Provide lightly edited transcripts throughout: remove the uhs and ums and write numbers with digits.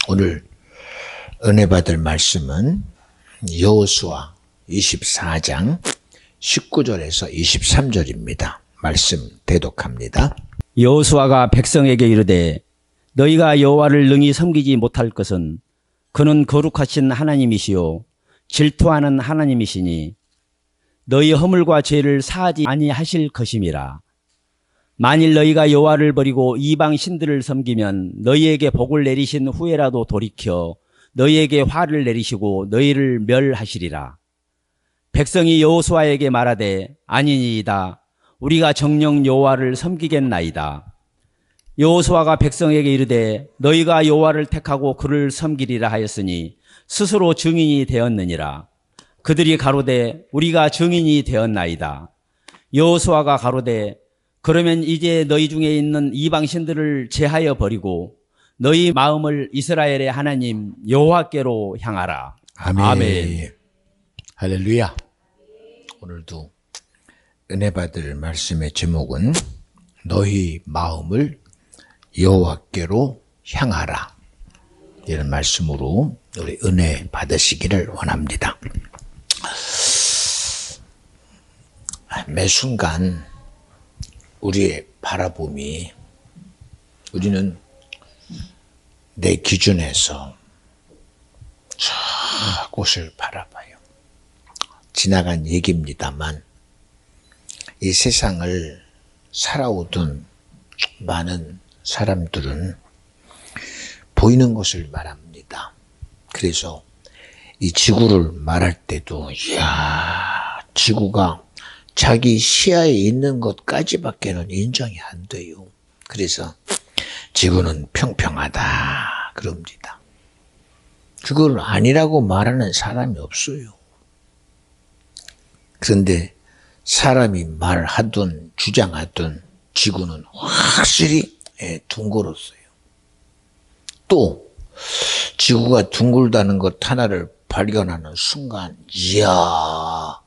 오늘 은혜 받을 말씀은 여호수아 24장 19절에서 23절입니다. 말씀 대독합니다. 여호수아가 백성에게 이르되 너희가 여호와를 능히 섬기지 못할 것은 그는 거룩하신 하나님이시요 질투하는 하나님이시니 너희 허물과 죄를 사하지 아니하실 것임이라. 만일 너희가 여호와를 버리고 이방 신들을 섬기면 너희에게 복을 내리신 후에라도 돌이켜 너희에게 화를 내리시고 너희를 멸하시리라. 백성이 여호수아에게 말하되 아니니이다. 우리가 정녕 여호와를 섬기겠나이다. 여호수아가 백성에게 이르되 너희가 여호와를 택하고 그를 섬기리라 하였으니 스스로 증인이 되었느니라. 그들이 가로되 우리가 증인이 되었나이다. 여호수아가 가로되 그러면 이제 너희 중에 있는 이방 신들을 제하여 버리고 너희 마음을 이스라엘의 하나님 여호와께로 향하라. 아멘. 아멘. 할렐루야. 오늘도 은혜 받을 말씀의 제목은 너희 마음을 여호와께로 향하라. 이런 말씀으로 우리 은혜 받으시기를 원합니다. 매 순간 우리의 바라봄이 우리는 내 기준에서 저 곳을 바라봐요. 지나간 얘기입니다만 이 세상을 살아오던 많은 사람들은 보이는 것을 말합니다. 그래서 이 지구를 말할 때도 이야, 지구가 자기 시야에 있는 것까지밖에는 인정이 안 돼요. 그래서 지구는 평평하다 그럽니다. 그걸 아니라고 말하는 사람이 없어요. 그런데 사람이 말하든 주장하든 지구는 확실히 둥글었어요. 또 지구가 둥글다는 것 하나를 발견하는 순간 이야,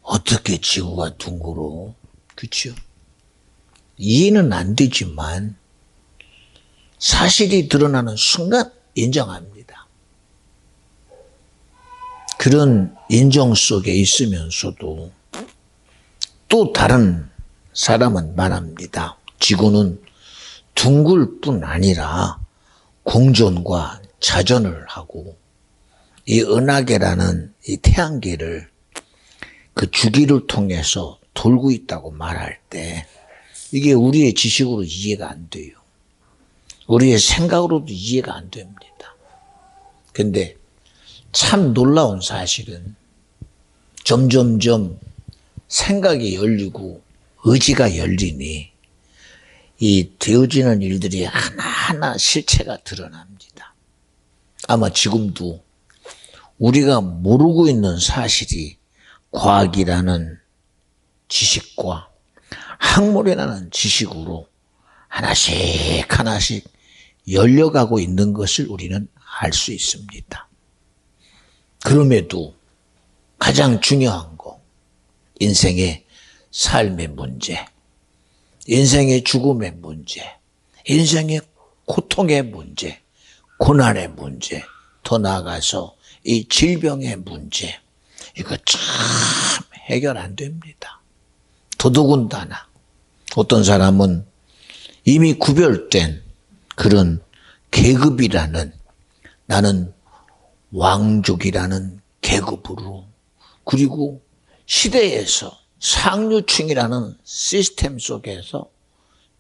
어떻게 지구가 둥글어? 그렇죠? 이해는 안 되지만 사실이 드러나는 순간 인정합니다. 그런 인정 속에 있으면서도 또 다른 사람은 말합니다. 지구는 둥글 뿐 아니라 공전과 자전을 하고 이 은하계라는 이 태양계를 그 주기를 통해서 돌고 있다고 말할 때 이게 우리의 지식으로 이해가 안 돼요. 우리의 생각으로도 이해가 안 됩니다. 근데 참 놀라운 사실은 점점점 생각이 열리고 의지가 열리니 이 되어지는 일들이 하나하나 실체가 드러납니다. 아마 지금도 우리가 모르고 있는 사실이 과학이라는 지식과 학문이라는 지식으로 하나씩 하나씩 열려가고 있는 것을 우리는 알 수 있습니다. 그럼에도 가장 중요한 거, 인생의 삶의 문제, 인생의 죽음의 문제, 인생의 고통의 문제, 고난의 문제, 더 나아가서 이 질병의 문제, 이거 참 해결 안 됩니다. 더더군다나 어떤 사람은 이미 구별된 그런 계급이라는, 나는 왕족이라는 계급으로, 그리고 시대에서 상류층이라는 시스템 속에서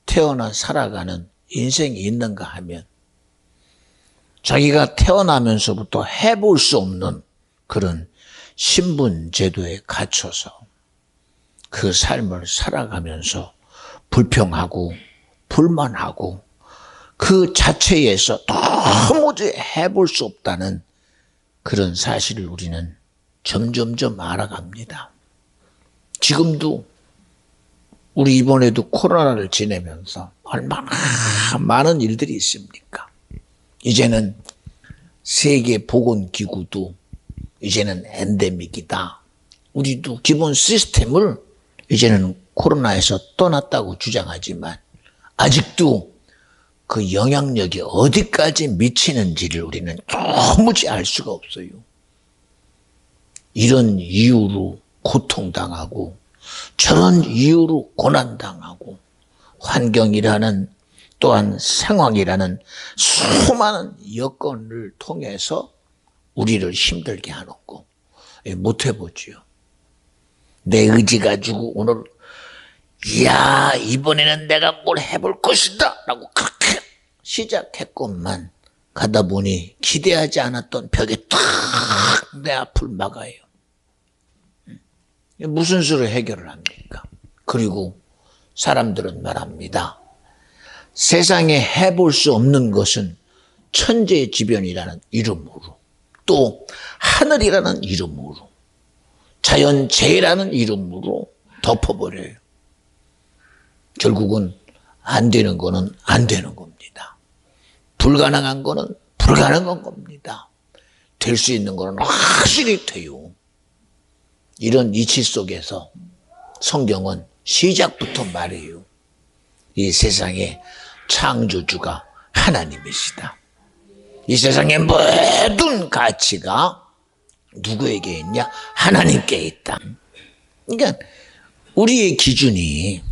태어나 살아가는 인생이 있는가 하면 자기가 태어나면서부터 해볼 수 없는 그런 신분 제도에 갇혀서 그 삶을 살아가면서 불평하고 불만하고 그 자체에서 도무지 해볼 수 없다는 그런 사실을 우리는 점점점 알아갑니다. 지금도 우리 이번에도 코로나를 지내면서 얼마나 많은 일들이 있습니까? 이제는 세계보건기구도 이제는 엔데믹이다. 우리도 기본 시스템을 이제는 코로나에서 떠났다고 주장하지만 아직도 그 영향력이 어디까지 미치는지를 우리는 도무지 알 수가 없어요. 이런 이유로 고통당하고 저런 이유로 고난당하고 환경이라는 또한 상황이라는 수많은 여건을 통해서 우리를 힘들게 하는고 못 해보지요. 내 의지 가지고 오늘 이야 이번에는 내가 뭘 해볼 것이다 라고 그렇게 시작했건만 가다 보니 기대하지 않았던 벽에 탁 내 앞을 막아요. 무슨 수로 해결을 합니까? 그리고 사람들은 말합니다. 세상에 해볼 수 없는 것은 천재지변이라는 이름으로 또 하늘이라는 이름으로 자연재해라는 이름으로 덮어버려요. 결국은 안 되는 거는 안 되는 겁니다. 불가능한 거는 불가능한 겁니다. 될 수 있는 거는 확실히 돼요. 이런 이치 속에서 성경은 시작부터 말해요. 이 세상의 창조주가 하나님이시다. 이 세상의 모든 가치가 누구에게 있냐? 하나님께 있다. 그러니까 우리의 기준이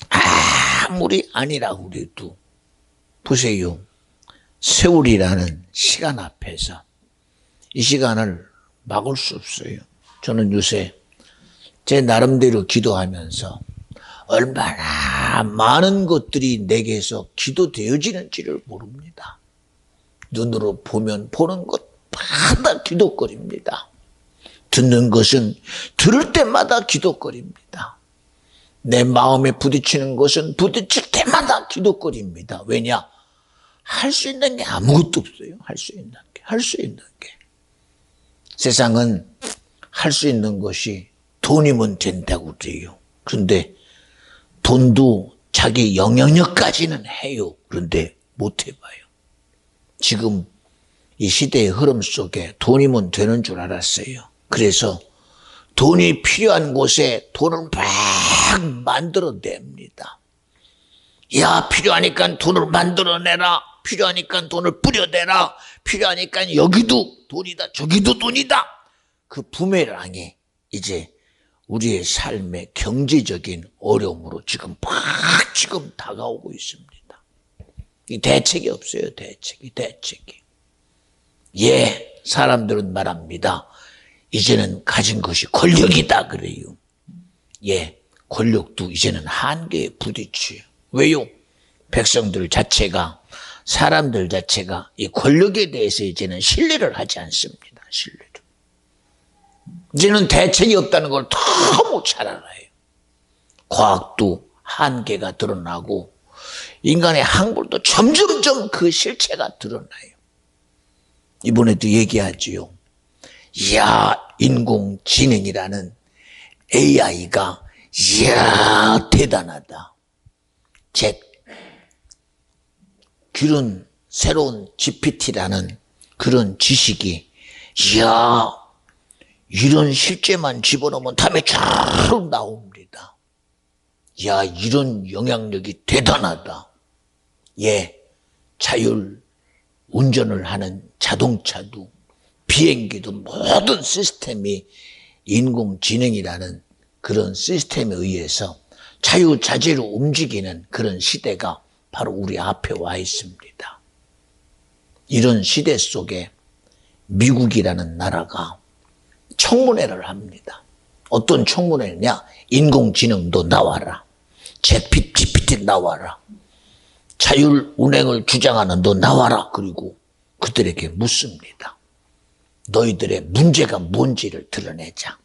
아무리 아니라고 해도 보세요. 세월이라는 시간 앞에서 이 시간을 막을 수 없어요. 저는 요새 제 나름대로 기도하면서 얼마나 많은 것들이 내게서 기도되어지는지를 모릅니다. 눈으로 보면 보는 것마다 기도거립니다. 듣는 것은 들을 때마다 기도거립니다. 내 마음에 부딪히는 것은 부딪힐 때마다 기도거립니다. 왜냐? 할 수 있는 게 아무것도 없어요. 할 수 있는 게. 세상은 할 수 있는 것이 돈이면 된다고 그래요. 그런데 돈도 자기 영향력까지는 해요. 그런데 못 해봐요. 지금 이 시대의 흐름 속에 돈이면 되는 줄 알았어요. 그래서 돈이 필요한 곳에 돈을 막 만들어냅니다. 야, 필요하니까 돈을 만들어내라. 필요하니까 돈을 뿌려대라. 필요하니까 여기도 돈이다. 저기도 돈이다. 그 부메랑이 이제 우리의 삶의 경제적인 어려움으로 지금 다가오고 있습니다. 이 대책이 없어요. 대책이. 예, 사람들은 말합니다. 이제는 가진 것이 권력이다 그래요. 예, 권력도 이제는 한계에 부딪혀요. 왜요? 백성들 자체가 사람들 자체가 이 권력에 대해서 이제는 신뢰를 하지 않습니다. 신뢰를. 이제는 대책이 없다는 걸 너무 잘 알아요. 과학도 한계가 드러나고 인간의 학문도 점점점 그 실체가 드러나요. 이번에도 얘기하지요. 이야, 인공지능이라는 AI가 이야 대단하다. 그런 새로운 GPT라는 그런 지식이 이야 이런 실제만 집어넣으면 다음에 쫙 나옵니다. 야, 이런 영향력이 대단하다. 예, 자율 운전을 하는 자동차도 비행기도 모든 시스템이 인공지능이라는 그런 시스템에 의해서 자유자재로 움직이는 그런 시대가 바로 우리 앞에 와 있습니다. 이런 시대 속에 미국이라는 나라가 청문회를 합니다. 어떤 청문회냐? 인공지능도 나와라. GPT 나와라. 자율 운행을 주장하는 너 나와라. 그리고 그들에게 묻습니다. 너희들의 문제가 뭔지를 드러내자.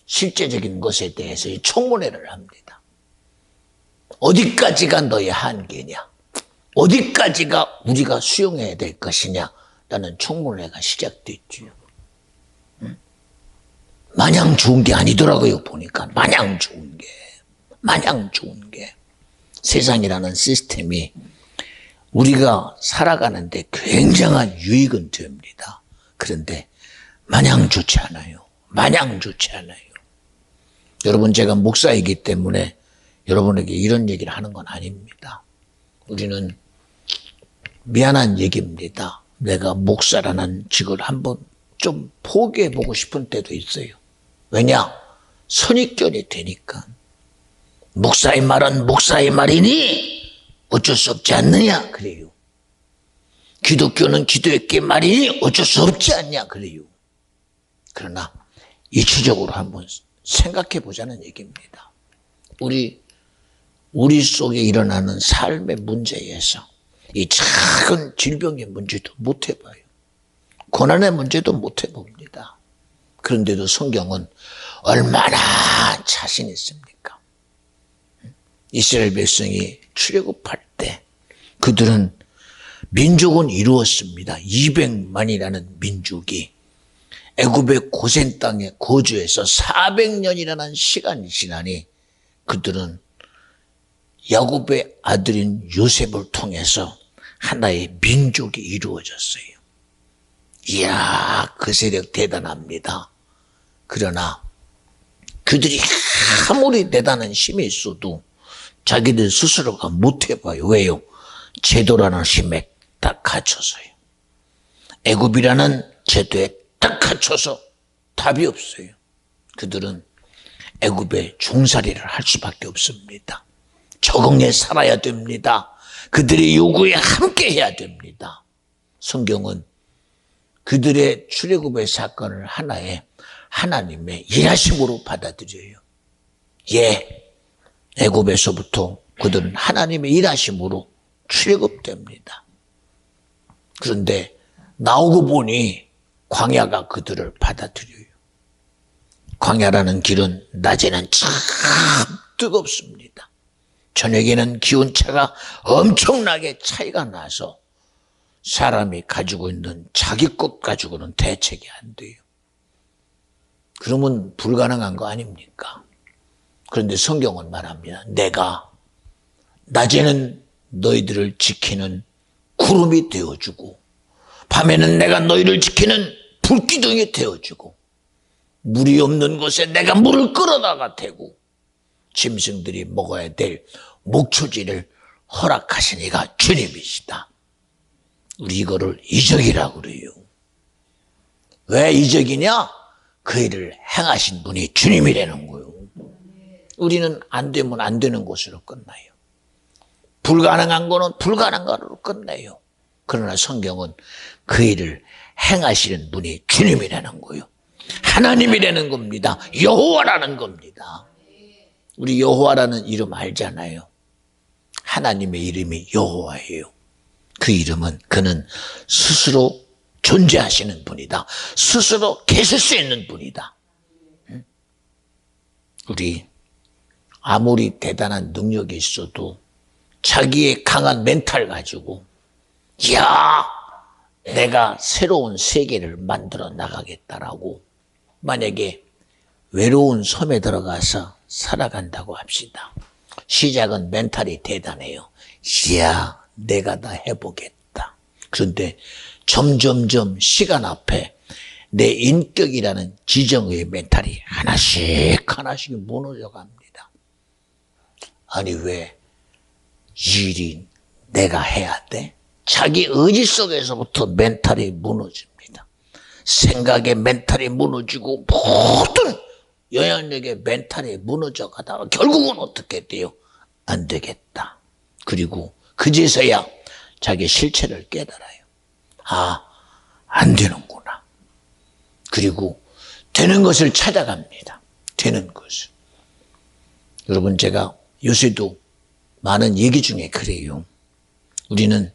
실제적인 것에 대해서 청문회를 합니다. 어디까지가 너의 한계냐? 어디까지가 우리가 수용해야 될 것이냐? 라는 청문회가 시작됐죠. 마냥 좋은 게 아니더라고요. 보니까 마냥 좋은 게 세상이라는 시스템이 우리가 살아가는데 굉장한 유익은 됩니다. 그런데 마냥 좋지 않아요. 여러분, 제가 목사이기 때문에 여러분에게 이런 얘기를 하는 건 아닙니다. 우리는 미안한 얘기입니다. 내가 목사라는 직을 한번 좀 포기해보고 싶은 때도 있어요. 왜냐? 선입견이 되니까. 목사의 말은 목사의 말이니 어쩔 수 없지 않느냐 그래요. 기독교는 기독교의 말이니 어쩔 수 없지 않냐 그래요. 그러나 이치적으로 한번 생각해 보자는 얘기입니다. 우리 속에 일어나는 삶의 문제에서 이 작은 질병의 문제도 못 해봐요. 고난의 문제도 못 해봅니다. 그런데도 성경은 얼마나 자신 있습니까? 이스라엘 백성이 출애굽할 때 그들은 민족은 이루었습니다. 200만이라는 민족이 애굽의 고센 땅에 거주해서 400년이라는 시간이 지나니 그들은 야곱의 아들인 요셉을 통해서 하나의 민족이 이루어졌어요. 이야, 그 세력 대단합니다. 그러나 그들이 아무리 대단한 힘이 있어도 자기들 스스로가 못해봐요. 왜요? 제도라는 힘에 딱 갇혀서요. 애굽이라는 제도에 딱 갇혀서 답이 없어요. 그들은 애굽의 종살이를 할 수밖에 없습니다. 적응해 살아야 됩니다. 그들의 요구에 함께 해야 됩니다. 성경은 그들의 출애굽의 사건을 하나의 하나님의 일하심으로 받아들여요. 예, 애굽에서부터 그들은 하나님의 일하심으로 출애굽됩니다. 그런데 나오고 보니 광야가 그들을 받아들여요. 광야라는 길은 낮에는 참 뜨겁습니다. 저녁에는 기온차가 엄청나게 차이가 나서 사람이 가지고 있는 자기 것 가지고는 대책이 안 돼요. 그러면 불가능한 거 아닙니까? 그런데 성경은 말합니다. 내가 낮에는 너희들을 지키는 구름이 되어주고 밤에는 내가 너희를 지키는 불기둥이 되어주고 물이 없는 곳에 내가 물을 끌어다가 대고 짐승들이 먹어야 될 목초지를 허락하시니가 주님이시다. 우리 이거를 이적이라고 그래요. 왜 이적이냐? 그 일을 행하신 분이 주님이라는 거예요. 우리는 안 되면 안 되는 것으로 끝나요. 불가능한 거는 불가능한 거로 끝나요. 그러나 성경은 그 일을 행하시는 분이 주님이라는 거예요. 하나님이라는 겁니다. 여호와라는 겁니다. 우리 여호와라는 이름 알잖아요. 하나님의 이름이 여호와예요. 그 이름은 그는 스스로 존재하시는 분이다. 스스로 계실 수 있는 분이다. 우리 아무리 대단한 능력이 있어도 자기의 강한 멘탈 가지고 야, 내가 새로운 세계를 만들어 나가겠다라고 만약에 외로운 섬에 들어가서 살아간다고 합시다. 시작은 멘탈이 대단해요. 이야, 내가 다 해보겠다. 그런데 점점점 시간 앞에 내 인격이라는 지정의 멘탈이 하나씩 무너져 갑니다. 아니 왜 이 일이 내가 해야 돼? 자기 의지 속에서부터 멘탈이 무너집니다. 생각의 멘탈이 무너지고 모든 영향력의 멘탈이 무너져 가다가 결국은 어떻게 돼요? 안 되겠다. 그리고 그제서야 자기 실체를 깨달아요. 아, 안 되는구나. 그리고 되는 것을 찾아갑니다. 되는 것을. 여러분, 제가 요새도 많은 얘기 중에 그래요. 우리는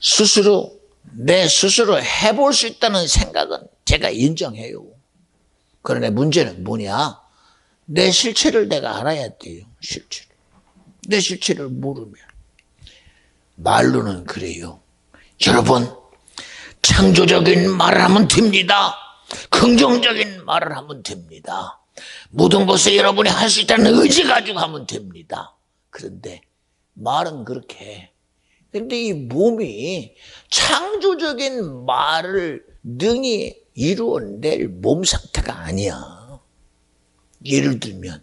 스스로, 내 스스로 해볼 수 있다는 생각은 제가 인정해요. 그러나 문제는 뭐냐? 내 실체를 내가 알아야 돼요. 실체를. 내 실체를 모르면. 말로는 그래요. 여러분, 창조적인 말을 하면 됩니다. 긍정적인 말을 하면 됩니다. 모든 것을 여러분이 할 수 있다는 의지 가지고 하면 됩니다. 그런데 말은 그렇게 해. 그런데 이 몸이 창조적인 말을 능히 이루어낼 몸 상태가 아니야. 예를 들면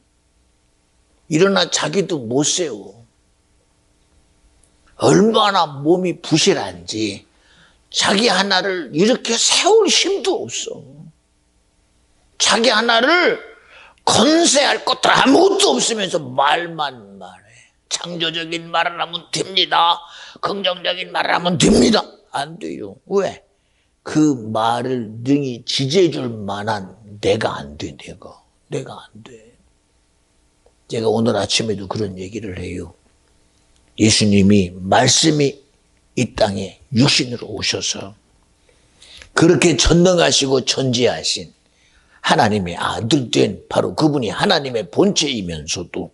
일어나 자기도 못 세워. 얼마나 몸이 부실한지 자기 하나를 이렇게 세울 힘도 없어. 자기 하나를 건세할 것도 아무것도 없으면서 말만 말해. 창조적인 말을 하면 됩니다. 긍정적인 말을 하면 됩니다. 안 돼요. 왜? 그 말을 능히 지지해 줄 만한 내가 안 돼. 내가 안 돼. 제가 오늘 아침에도 그런 얘기를 해요. 예수님이 말씀이 이 땅에 육신으로 오셔서 그렇게 전능하시고 전지하신 하나님의 아들 된 바로 그분이 하나님의 본체이면서도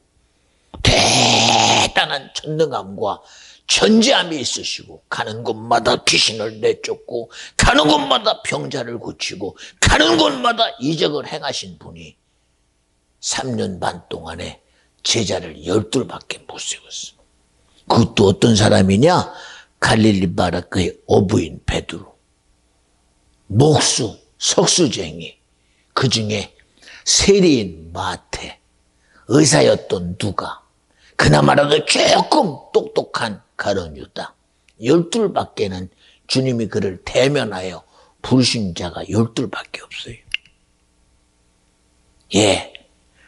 대단한 전능함과 전지함이 있으시고 가는 곳마다 귀신을 내쫓고 가는 곳마다 병자를 고치고 가는 곳마다 이적을 행하신 분이 3년 반 동안에 제자를 12밖에 못 세웠어. 그것도 어떤 사람이냐? 갈릴리 바라크의 어부인 베드로, 목수, 석수쟁이, 그 중에 세리인 마태, 의사였던 누가, 그나마라도 조금 똑똑한 가룟 유다, 12밖에는 주님이 그를 대면하여 부르신 자가 12밖에 없어요. 예,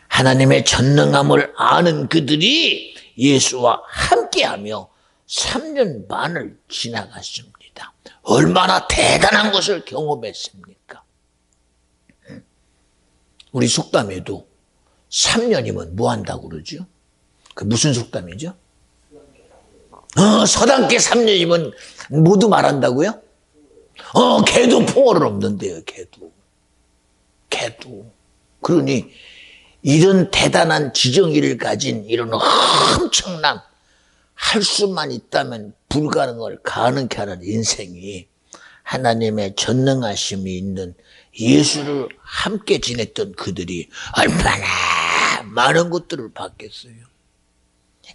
하나님의 전능함을 아는 그들이 예수와 함께하며 3년 반을 지나갔습니다. 얼마나 대단한 것을 경험했습니까? 우리 속담에도 3년이면 뭐 한다고 그러죠? 그 무슨 속담이죠? 서당계 3년이면 모두 말한다고요? 개도 풍어를 없는데요, 개도. 그러니 이런 대단한 지정의를 가진 이런 엄청난 할 수만 있다면 불가능을 가능케 하는 인생이 하나님의 전능하심이 있는 예수를 함께 지냈던 그들이 얼마나 많은 것들을 받겠어요.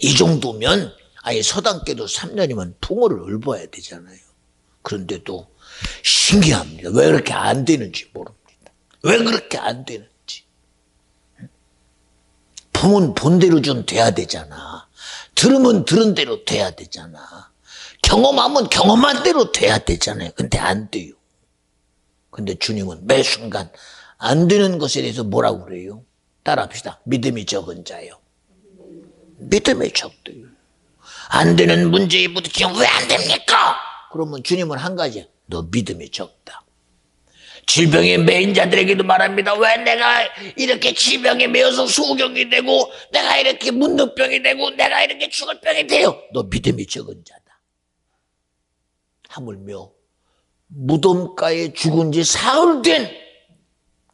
이 정도면 아예 서당계도 3년이면 풍어를 읊어야 되잖아요. 그런데도 신기합니다. 왜 그렇게 안 되는지 모릅니다. 왜 그렇게 안 되는지. 보면 본대로 좀 돼야 되잖아. 들으면 들은 대로 돼야 되잖아. 경험하면 경험한 대로 돼야 되잖아요. 근데 안 돼요. 근데 주님은 매 순간 안 되는 것에 대해서 뭐라고 그래요? 따라합시다. 믿음이 적은 자요. 믿음이 적대요. 안 되는 문제에 부딪히면 왜 안 됩니까? 그러면 주님은 한 가지, 너 믿음이 적다. 질병에 매인 자들에게도 말합니다. 왜 내가 이렇게 질병에 매여서 소경이 되고 내가 이렇게 문득병이 되고 내가 이렇게 죽을 병이 돼요. 너 믿음이 적은 자다. 하물며 무덤가에 죽은 지 사흘 된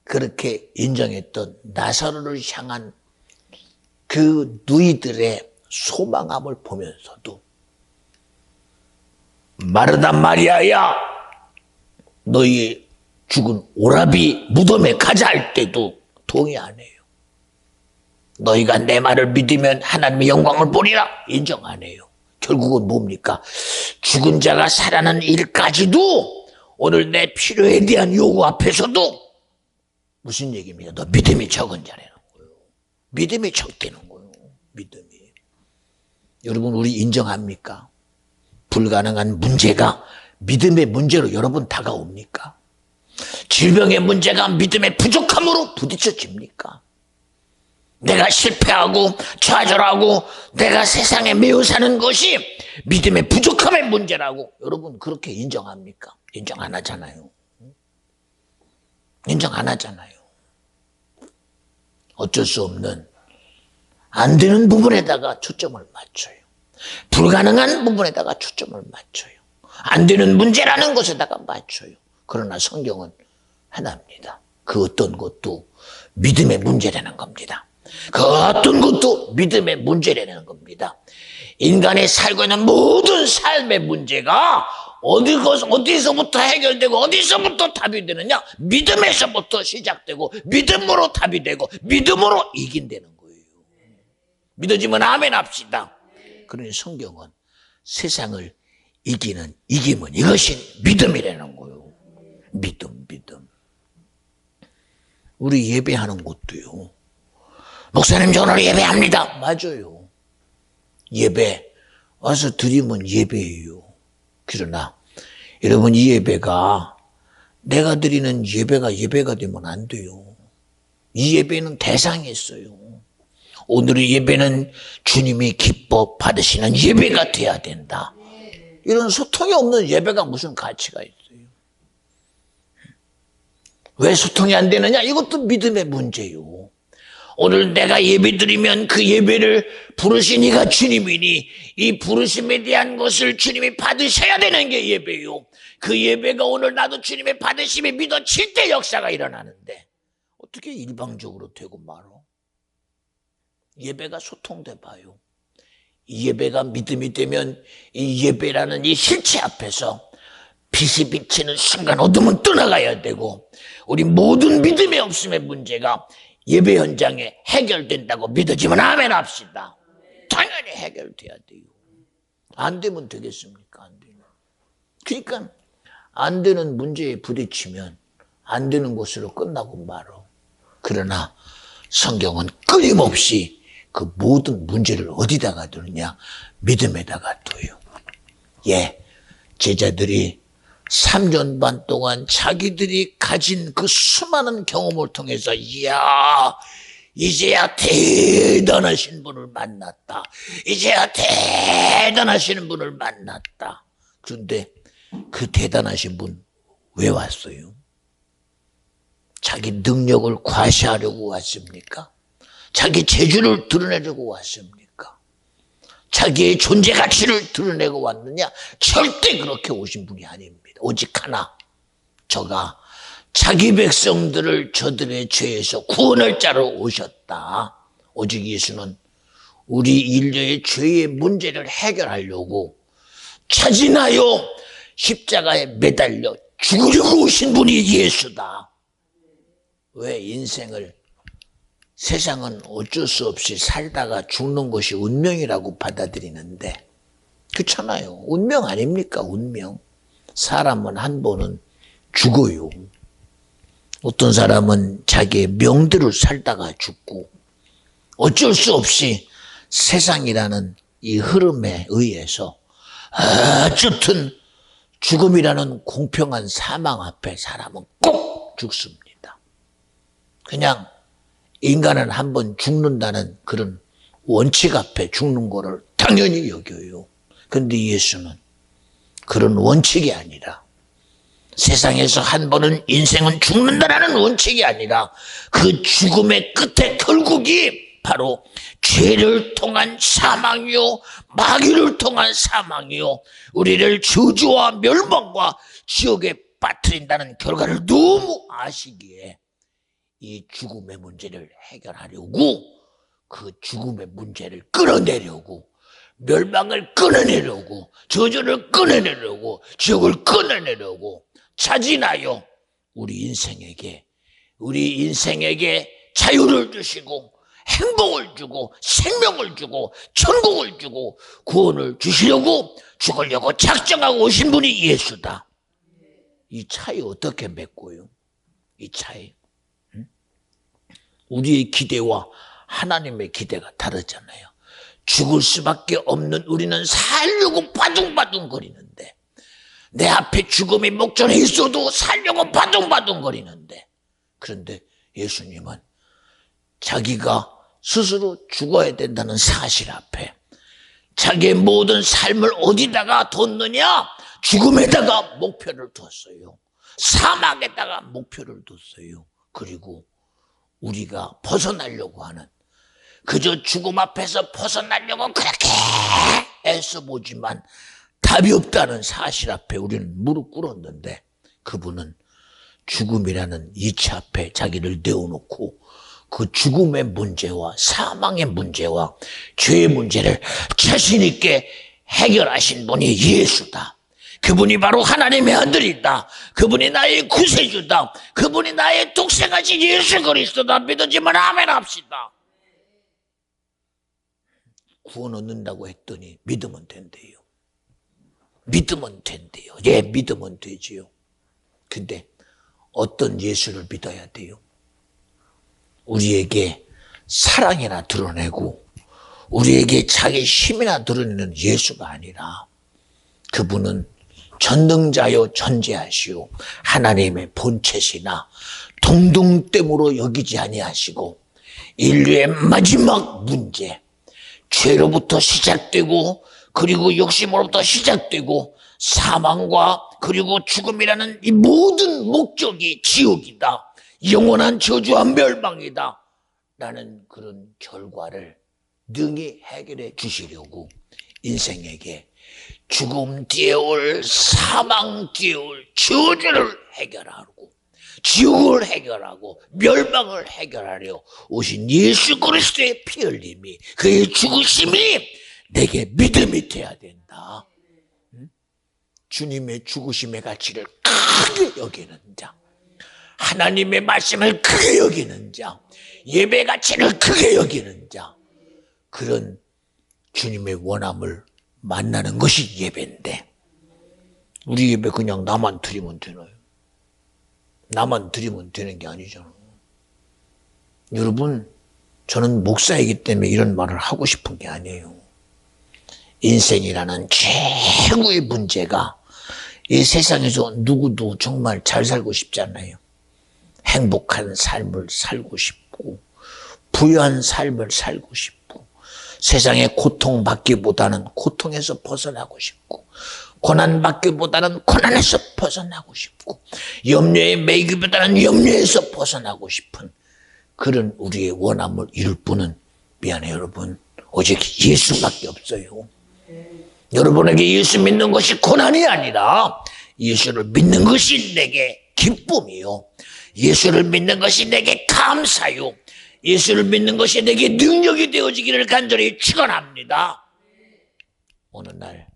그렇게 인정했던 나사로를 향한 그 누이들의 소망함을 보면서도 마르다 마리아야 너희 죽은 오라비 무덤에 가자 할 때도 동의 안 해요. 너희가 내 말을 믿으면 하나님의 영광을 보리라 인정 안 해요. 결국은 뭡니까? 죽은 자가 살아나는 일까지도 오늘 내 필요에 대한 요구 앞에서도 무슨 얘기입니까? 너 믿음이 적은 자라는 거예요. 믿음이 적다는 거예요. 믿음이. 여러분 우리 인정합니까? 불가능한 문제가 믿음의 문제로 여러분 다가옵니까? 질병의 문제가 믿음의 부족함으로 부딪혀집니까? 내가 실패하고 좌절하고 내가 세상에 매여 사는 것이 믿음의 부족함의 문제라고 여러분 그렇게 인정합니까? 인정 안 하잖아요. 인정 안 하잖아요. 어쩔 수 없는 안 되는 부분에다가 초점을 맞춰요. 불가능한 부분에다가 초점을 맞춰요. 안 되는 문제라는 것에다가 맞춰요. 그러나 성경은 하나입니다. 그 어떤 것도 믿음의 문제라는 겁니다. 그 어떤 것도 믿음의 문제라는 겁니다. 인간이 살고 있는 모든 삶의 문제가 어디서부터 해결되고 어디서부터 답이 되느냐? 믿음에서부터 시작되고 믿음으로 답이 되고 믿음으로 이긴다는 거예요. 믿어지면 아멘 합시다. 그러니 성경은 세상을 이기는 이김은 이것이 믿음이라는 거예요. 믿음. 우리 예배하는 것도요. 목사님 저 오늘 예배합니다. 맞아요. 예배 와서 드리면 예배예요. 그러나 여러분, 이 예배가 내가 드리는 예배가 되면 안 돼요. 이 예배는 대상이 있어요. 오늘의 예배는 주님이 기뻐 받으시는 예배가 돼야 된다. 이런 소통이 없는 예배가 무슨 가치가 있어요? 왜 소통이 안 되느냐? 이것도 믿음의 문제요. 오늘 내가 예배 드리면 그 예배를 부르신 이가 주님이니 이 부르심에 대한 것을 주님이 받으셔야 되는 게 예배요. 그 예배가 오늘 나도 주님의 받으심이 믿어질 때 역사가 일어나는데 어떻게 일방적으로 되고 말어? 예배가 소통돼 봐요. 이 예배가 믿음이 되면 이 예배라는 이 실체 앞에서 빛이 비치는 순간 어둠은 떠나가야 되고 우리 모든 믿음의 없음의 문제가 예배 현장에 해결된다고 믿어지면 아멘 합시다. 당연히 해결돼야 돼요. 안 되면 되겠습니까? 안 되면. 그러니까 안 되는 문제에 부딪히면 안 되는 것으로 끝나고 말어. 그러나 성경은 끊임없이 그 모든 문제를 어디다가 두느냐? 믿음에다가 둬요. 제자들이 3년 반 동안 자기들이 가진 그 수많은 경험을 통해서 이제야 대단하신 분을 만났다. 이제야 대단하신 분을 만났다. 그런데 그 대단하신 분 왜 왔어요? 자기 능력을 과시하려고 왔습니까? 자기 재주를 드러내려고 왔습니까? 자기의 존재 가치를 드러내고 왔느냐? 절대 그렇게 오신 분이 아닙니다. 오직 하나, 저가 자기 백성들을 저들의 죄에서 구원할 자로 오셨다. 오직 예수는 우리 인류의 죄의 문제를 해결하려고 차진하여 십자가에 매달려 죽으려고 오신 분이 예수다. 왜 인생을 세상은 어쩔 수 없이 살다가 죽는 것이 운명이라고 받아들이는데 그렇잖아요. 운명 아닙니까? 운명. 사람은 한 번은 죽어요. 어떤 사람은 자기의 명대로 살다가 죽고 어쩔 수 없이 세상이라는 이 흐름에 의해서 어쨌든 죽음이라는 공평한 사망 앞에 사람은 꼭 죽습니다. 그냥 인간은 한 번 죽는다는 그런 원칙 앞에 죽는 거를 당연히 여겨요. 그런데 예수는 그런 원칙이 아니라 세상에서 한 번은 인생은 죽는다라는 원칙이 아니라 그 죽음의 끝에 결국이 바로 죄를 통한 사망이요, 마귀를 통한 사망이요, 우리를 저주와 멸망과 지옥에 빠뜨린다는 결과를 너무 아시기에 이 죽음의 문제를 해결하려고 그 죽음의 문제를 끌어내려고 멸망을 끊어내려고 저주를 끊어내려고 지옥을 끊어내려고 차진하여 우리 인생에게 자유를 주시고 행복을 주고 생명을 주고 천국을 주고 구원을 주시려고 죽으려고 작정하고 오신 분이 예수다. 이 차이 어떻게 맺고요? 이 차이. 우리의 기대와 하나님의 기대가 다르잖아요. 죽을 수밖에 없는 우리는 살려고 바둥바둥 거리는데 내 앞에 죽음이 목전에 있어도 살려고 바둥바둥 거리는데 그런데 예수님은 자기가 스스로 죽어야 된다는 사실 앞에 자기의 모든 삶을 어디다가 뒀느냐? 죽음에다가 목표를 뒀어요. 사막에다가 목표를 뒀어요. 그리고 우리가 벗어나려고 하는 그저 죽음 앞에서 벗어나려고 그렇게 애써보지만 답이 없다는 사실 앞에 우리는 무릎 꿇었는데 그분은 죽음이라는 이치 앞에 자기를 내어놓고 그 죽음의 문제와 사망의 문제와 죄의 문제를 자신 있게 해결하신 분이 예수다. 그분이 바로 하나님의 아들이다. 그분이 나의 구세주다. 그분이 나의 독생하신 예수 그리스도다. 믿어지면 아멘 합시다. 구원 얻는다고 했더니 믿으면 된대요. 믿으면 된대요. 믿으면 되지요. 근데 어떤 예수를 믿어야 돼요? 우리에게 사랑이나 드러내고 우리에게 자기 힘이나 드러내는 예수가 아니라 그분은 전능자요 전지하시오 하나님의 본체시나 동등됨으로 여기지 아니하시고 인류의 마지막 문제, 죄로부터 시작되고 그리고 욕심으로부터 시작되고 사망과 그리고 죽음이라는 이 모든 목적이 지옥이다, 영원한 저주와 멸망이다 라는 그런 결과를 능히 해결해 주시려고 인생에게 죽음 뒤에 올, 사망 뒤에 올 저주를 해결하고 지옥을 해결하고 멸망을 해결하려 오신 예수 그리스도의 피 흘림이, 그의 죽으심이 내게 믿음이 돼야 된다. 주님의 죽으심의 가치를 크게 여기는 자, 하나님의 말씀을 크게 여기는 자, 예배 가치를 크게 여기는 자, 그런 주님의 원함을 만나는 것이 예배인데, 우리 예배 그냥 나만 드리면 되나요? 나만 드리면 되는 게 아니잖아. 여러분, 저는 목사이기 때문에 이런 말을 하고 싶은 게 아니에요. 인생이라는 최고의 문제가 이 세상에서 누구도 정말 잘 살고 싶지 않아요. 행복한 삶을 살고 싶고 부유한 삶을 살고 싶고 세상의 고통받기보다는 고통에서 벗어나고 싶고 고난받기보다는 고난에서 벗어나고 싶고 염려에 매이기보다는 염려에서 벗어나고 싶은 그런 우리의 원함을 이룰 분은, 미안해요 여러분, 오직 예수밖에 없어요. 여러분에게 예수 믿는 것이 고난이 아니라 예수를 믿는 것이 내게 기쁨이요, 예수를 믿는 것이 내게 감사요, 예수를 믿는 것이 내게 능력이 되어지기를 간절히 축원합니다. 어느 날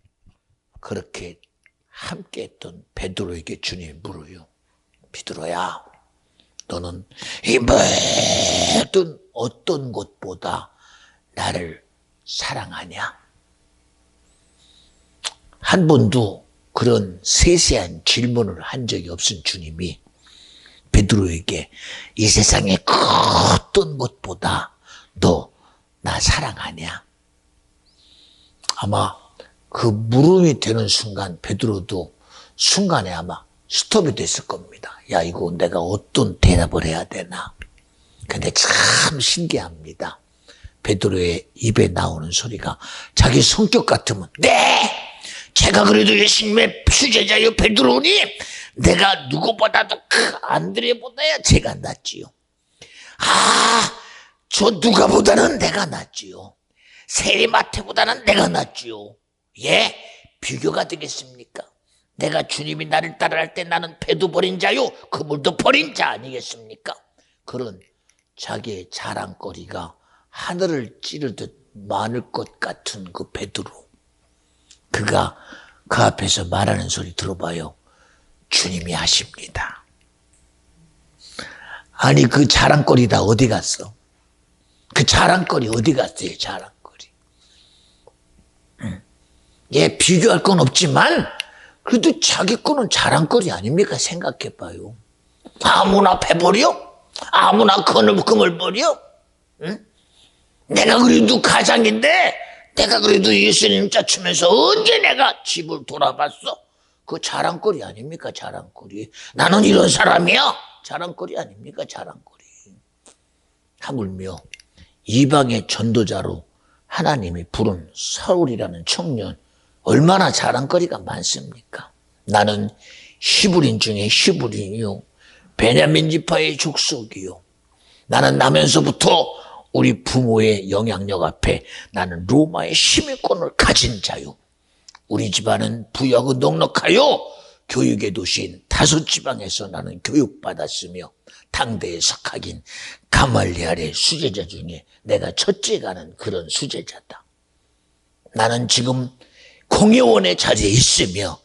그렇게 함께했던 베드로에게 주님이 물어요. 베드로야, 너는 이 모든 어떤 것보다 나를 사랑하냐? 한 번도 그런 세세한 질문을 한 적이 없은 주님이 베드로에게 이 세상의 그 어떤 것보다 너 나 사랑하냐? 아마 그 물음이 되는 순간 베드로도 순간에 아마 스톱이 됐을 겁니다. 야, 이거 내가 어떤 대답을 해야 되나? 근데 참 신기합니다. 베드로의 입에 나오는 소리가 자기 성격 같으면 네! 제가 그래도 예수님의 수제자요 베드로니 내가 누구보다도 그 안드레보다야 제가 낫지요. 아, 저 누가보다는 내가 낫지요. 세리마태보다는 내가 낫지요. 예? 비교가 되겠습니까? 내가 주님이 나를 따라할 때 나는 배도 버린 자요 그물도 버린 자 아니겠습니까? 그런 자기의 자랑거리가 하늘을 찌르듯 많을 것 같은 그 베드로, 그가 그 앞에서 말하는 소리 들어봐요. 주님이 하십니다. 아니 그 자랑거리 다 어디 갔어? 그 자랑거리 어디 갔어요? 자랑거리. 예, 비교할 건 없지만 그래도 자기 거는 자랑거리 아닙니까? 생각해봐요. 아무나 패버려? 아무나 금을 버려? 응? 내가 그래도 가장인데 내가 그래도 예수님 쫓으면서 언제 내가 집을 돌아봤어? 그 자랑거리 아닙니까? 자랑거리. 나는 이런 사람이야. 자랑거리 아닙니까? 자랑거리. 하물며 이방의 전도자로 하나님이 부른 사울이라는 청년, 얼마나 자랑거리가 많습니까? 나는 히브리인 중에 히브리인이요, 베냐민 지파의 족속이요, 나는 나면서부터 우리 부모의 영향력 앞에 나는 로마의 시민권을 가진 자요, 우리 집안은 부유하고 넉넉하여 교육의 도시인 다섯 지방에서 나는 교육받았으며 당대의 석학인 가말리알의 수제자 중에 내가 첫째 가는 그런 수제자다. 나는 지금 공회원의 자리에 있으며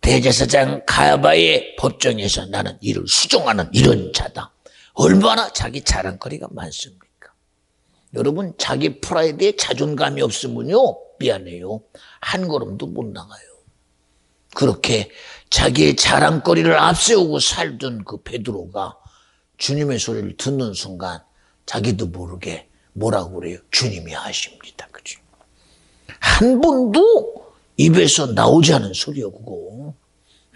대제사장 가야바의 법정에서 나는 이를 수종하는 이런 자다. 얼마나 자기 자랑거리가 많습니까? 여러분, 자기 프라이드에 자존감이 없으면요, 미안해요, 한 걸음도 못 나가요. 그렇게 자기의 자랑거리를 앞세우고 살던 그 베드로가 주님의 소리를 듣는 순간 자기도 모르게 뭐라고 그래요? 주님이 하십니다. 그죠? 한 번도 입에서 나오지 않은 소리요, 그거.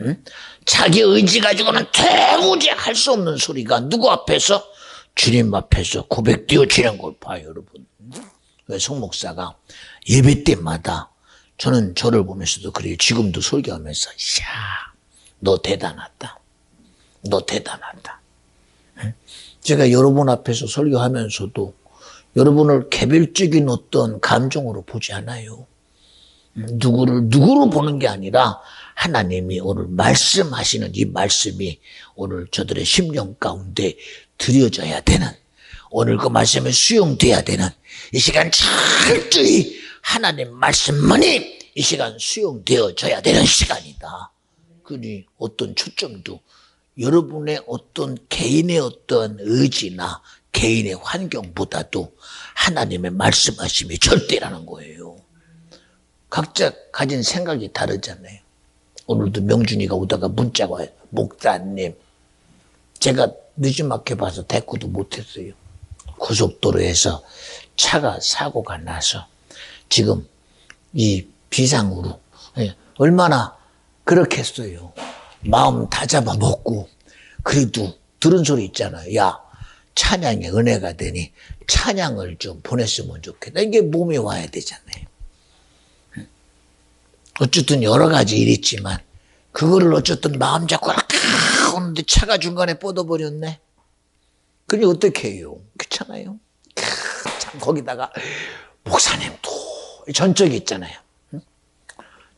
응? 자기 의지 가지고는 도무지 할 수 없는 소리가 누구 앞에서? 주님 앞에서 고백되어지는 걸 봐요, 여러분. 왜 송목사가 예배 때마다 저는 저를 보면서도 그래요. 지금도 설교하면서, 이야, 너 대단하다. 너 대단하다. 응? 제가 여러분 앞에서 설교하면서도 여러분을 개별적인 어떤 감정으로 보지 않아요. 누구로 보는 게 아니라 하나님이 오늘 말씀하시는 이 말씀이 오늘 저들의 심령 가운데 드려져야 되는, 오늘 그 말씀에 수용돼야 되는, 이 시간 철저히 하나님 말씀만이 이 시간 수용되어져야 되는 시간이다. 그러니 어떤 초점도 여러분의 어떤 개인의 어떤 의지나 개인의 환경보다도 하나님의 말씀하심이 절대라는 거예요. 각자 가진 생각이 다르잖아요. 오늘도 명준이가 오다가 문자가 와요. 목사님, 제가 늦지막히 봐서 대꾸도 못했어요. 고속도로에서 차가 사고가 나서 지금 이 비상으로, 얼마나 그렇겠어요. 마음 다 잡아먹고 그래도 들은 소리 있잖아요. 야, 찬양의 은혜가 되니 찬양을 좀 보냈으면 좋겠다. 이게 몸에 와야 되잖아요. 어쨌든 여러 가지 일이 있지만 그거를 어쨌든 마음 잡고 오는데 차가 중간에 뻗어버렸네. 그니 어떻게 해요? 그렇잖아요. 참 거기다가 목사님도 전적이 있잖아요.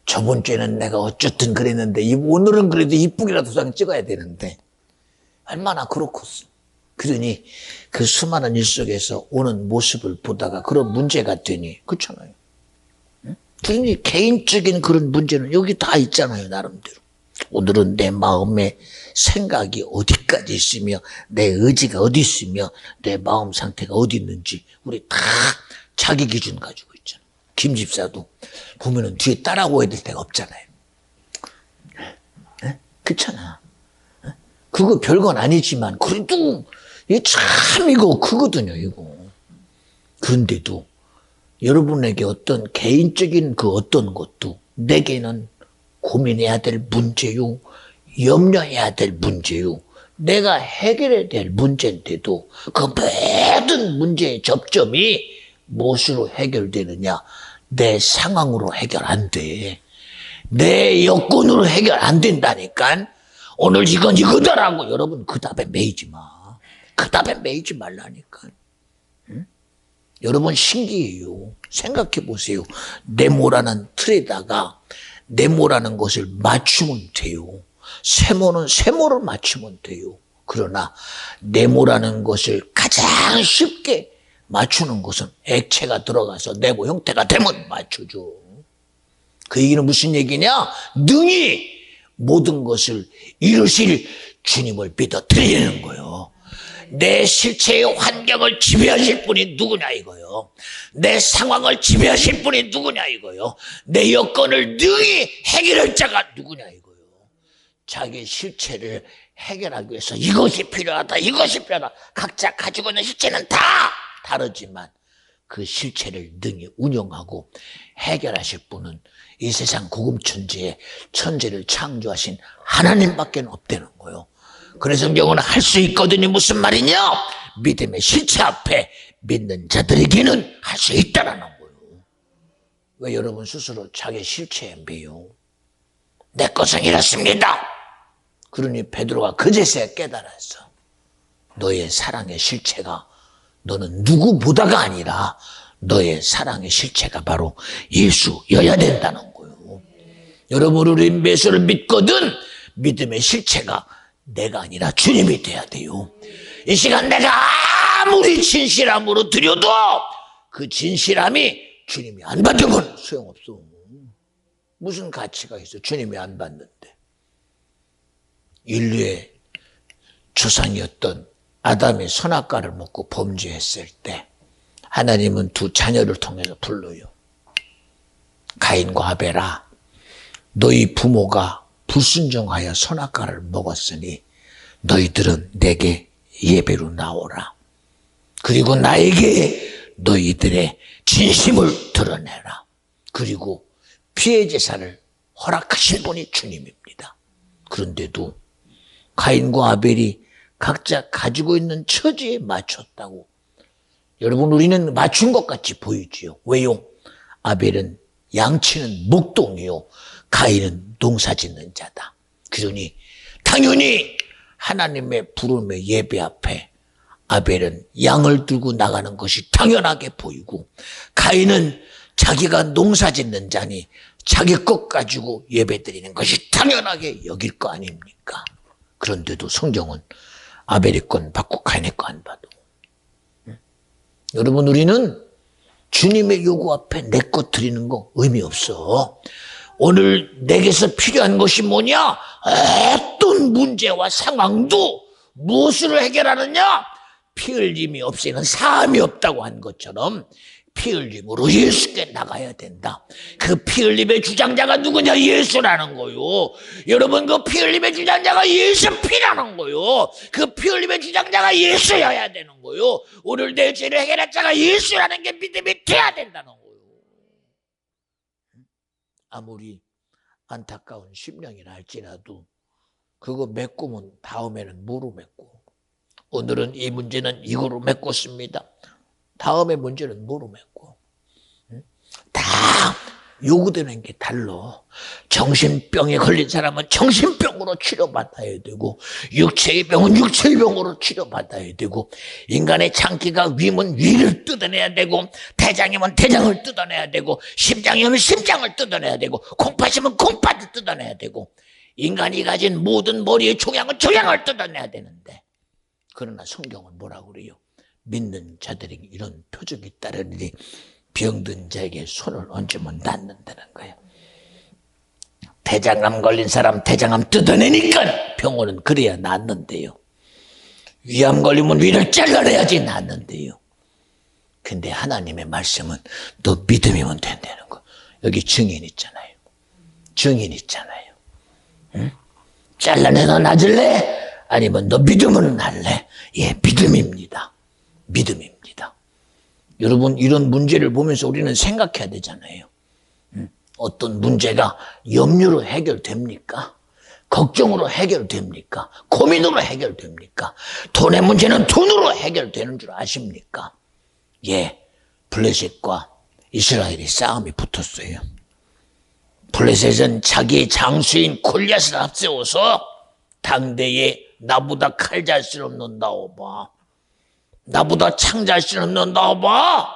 저번 주에는 내가 어쨌든 그랬는데 오늘은 그래도 이쁘게라도 상 찍어야 되는데 얼마나 그렇겠어. 그러니 그 수많은 일 속에서 오는 모습을 보다가 그런 문제가 되니 그렇잖아요. 그러니 개인적인 그런 문제는 여기 다 있잖아요, 나름대로. 오늘은 내 마음의 생각이 어디까지 있으며 내 의지가 어디 있으며 내 마음 상태가 어디 있는지 우리 다 자기 기준 가지고 있잖아요. 김 집사도 보면은 뒤에 따라오야 될 데가 없잖아요. 그렇잖아. 그거 별건 아니지만 그래도 이게 참 이거 크거든요, 이거. 그런데도 여러분에게 어떤 개인적인 그 어떤 것도 내게는 고민해야 될 문제요, 염려해야 될 문제요, 내가 해결해야 될 문제인데도 그 모든 문제의 접점이 무엇으로 해결되느냐? 내 상황으로 해결 안 돼. 내 여건으로 해결 안 된다니까. 오늘 이건 이거다라고 여러분 그 답에 매이지 마. 그 답에 매이지 말라니까. 응? 여러분 신기해요. 생각해 보세요. 네모라는 틀에다가 네모라는 것을 맞추면 돼요. 세모는 세모를 맞추면 돼요. 그러나 네모라는 것을 가장 쉽게 맞추는 것은 액체가 들어가서 네모 형태가 되면 맞추죠. 그 얘기는 무슨 얘기냐? 능히 모든 것을 이루실 주님을 믿어 드리는 거예요. 내 실체의 환경을 지배하실 분이 누구냐 이거요. 내 상황을 지배하실 분이 누구냐 이거요. 내 여건을 능히 해결할 자가 누구냐 이거요. 자기 실체를 해결하기 위해서 이것이 필요하다, 이것이 필요하다. 각자 가지고 있는 실체는 다 다르지만 그 실체를 능히 운영하고 해결하실 분은 이 세상 구금천지에 천지를 창조하신 하나님밖에 없다는 거예요. 그래서 성경은 할 수 있거든요. 무슨 말이냐? 믿음의 실체 앞에 믿는 자들에게는 할 수 있다라는 거예요. 왜 여러분 스스로 자기 실체에 매요? 내 것은 이렇습니다. 그러니 베드로가 그제서야 깨달았어. 너의 사랑의 실체가 너는 누구보다가 아니라 너의 사랑의 실체가 바로 예수여야 된다는 거예요. 여러분 우리 예수를 믿거든 믿음의 실체가 내가 아니라 주님이 돼야 돼요. 이 시간 내가 아무리 진실함으로 드려도 그 진실함이 주님이 안 받으면 소용없어. 무슨 가치가 있어? 주님이 안 받는데. 인류의 조상이었던 아담이 선악과를 먹고 범죄했을 때 하나님은 두 자녀를 통해서 불러요. 가인과 아벨아, 너희 부모가 불순종하여 선악과를 먹었으니 너희들은 내게 예배로 나오라. 그리고 나에게 너희들의 진심을 드러내라. 그리고 피해 제사를 허락하신 분이 주님입니다. 그런데도 가인과 아벨이 각자 가지고 있는 처지에 맞췄다고. 여러분, 우리는 맞춘 것 같이 보이지요. 왜요? 아벨은 양치는 목동이요, 가인은 농사 짓는 자다. 그러니 당연히 하나님의 부름의 예배 앞에 아벨은 양을 들고 나가는 것이 당연하게 보이고, 가인은 자기가 농사 짓는 자니 자기 것 가지고 예배 드리는 것이 당연하게 여길 거 아닙니까? 그런데도 성경은 아벨의 건 받고 가인의 거 안 받고. 여러분, 우리는 주님의 요구 앞에 내 것 드리는 거 의미 없어. 오늘 내게서 필요한 것이 뭐냐? 어떤 문제와 상황도 무엇으로 해결하느냐? 피 흘림이 없이는 사함이 없다고 한 것처럼 피 흘림으로 예수께 나가야 된다. 그 피 흘림의 주장자가 누구냐? 예수라는 거요. 여러분, 그 피 흘림의 주장자가 예수 피라는 거요. 그 피 흘림의 주장자가 예수여야 되는 거요. 오늘 내 죄를 해결할 자가 예수라는 게 믿음이 돼야 된다는 거요. 아무리 안타까운 심령이라 할지라도 그거 메꾸면 다음에는 뭐로 메꾸? 오늘은 이 문제는 이거로 메꿨습니다. 다음에 문제는 뭐로 메꿔? 다 요구되는 게 달라. 정신병에 걸린 사람은 정신병으로 치료받아야 되고, 육체의 병은 육체의 병으로 치료받아야 되고, 인간의 장기가 위면 위를 뜯어내야 되고, 대장이면 대장을 뜯어내야 되고, 심장이면 심장을 뜯어내야 되고, 콩팥이면 콩팥을 뜯어내야 되고, 인간이 가진 모든 머리의 종양은 종양을 뜯어내야 되는데, 그러나 성경은 뭐라고 그래요? 믿는 자들이 이런 표적이 따르니 병든 자에게 손을 얹으면 낫는다는 거예요. 대장암 걸린 사람 대장암 뜯어내니까 병원은 그래야 낫는데요. 위암 걸리면 위를 잘라내야지 낫는데요. 근데 하나님의 말씀은 너 믿음이면 된다는 거. 여기 증인 있잖아요. 증인 있잖아요. 응? 잘라내서 낫을래? 아니면 너 믿음은 할래? 예, 믿음입니다. 믿음입니다. 여러분, 이런 문제를 보면서 우리는 생각해야 되잖아요. 어떤 문제가 염려로 해결됩니까? 걱정으로 해결됩니까? 고민으로 해결됩니까? 돈의 문제는 돈으로 해결되는 줄 아십니까? 예, 블레셋과 이스라엘이 싸움이 붙었어요. 블레셋은 자기의 장수인 골리앗을 앞세워서 당대에 나보다 칼 잘 쓸 없는 나오바, 나보다 창 잘 쓸 없는 나오바,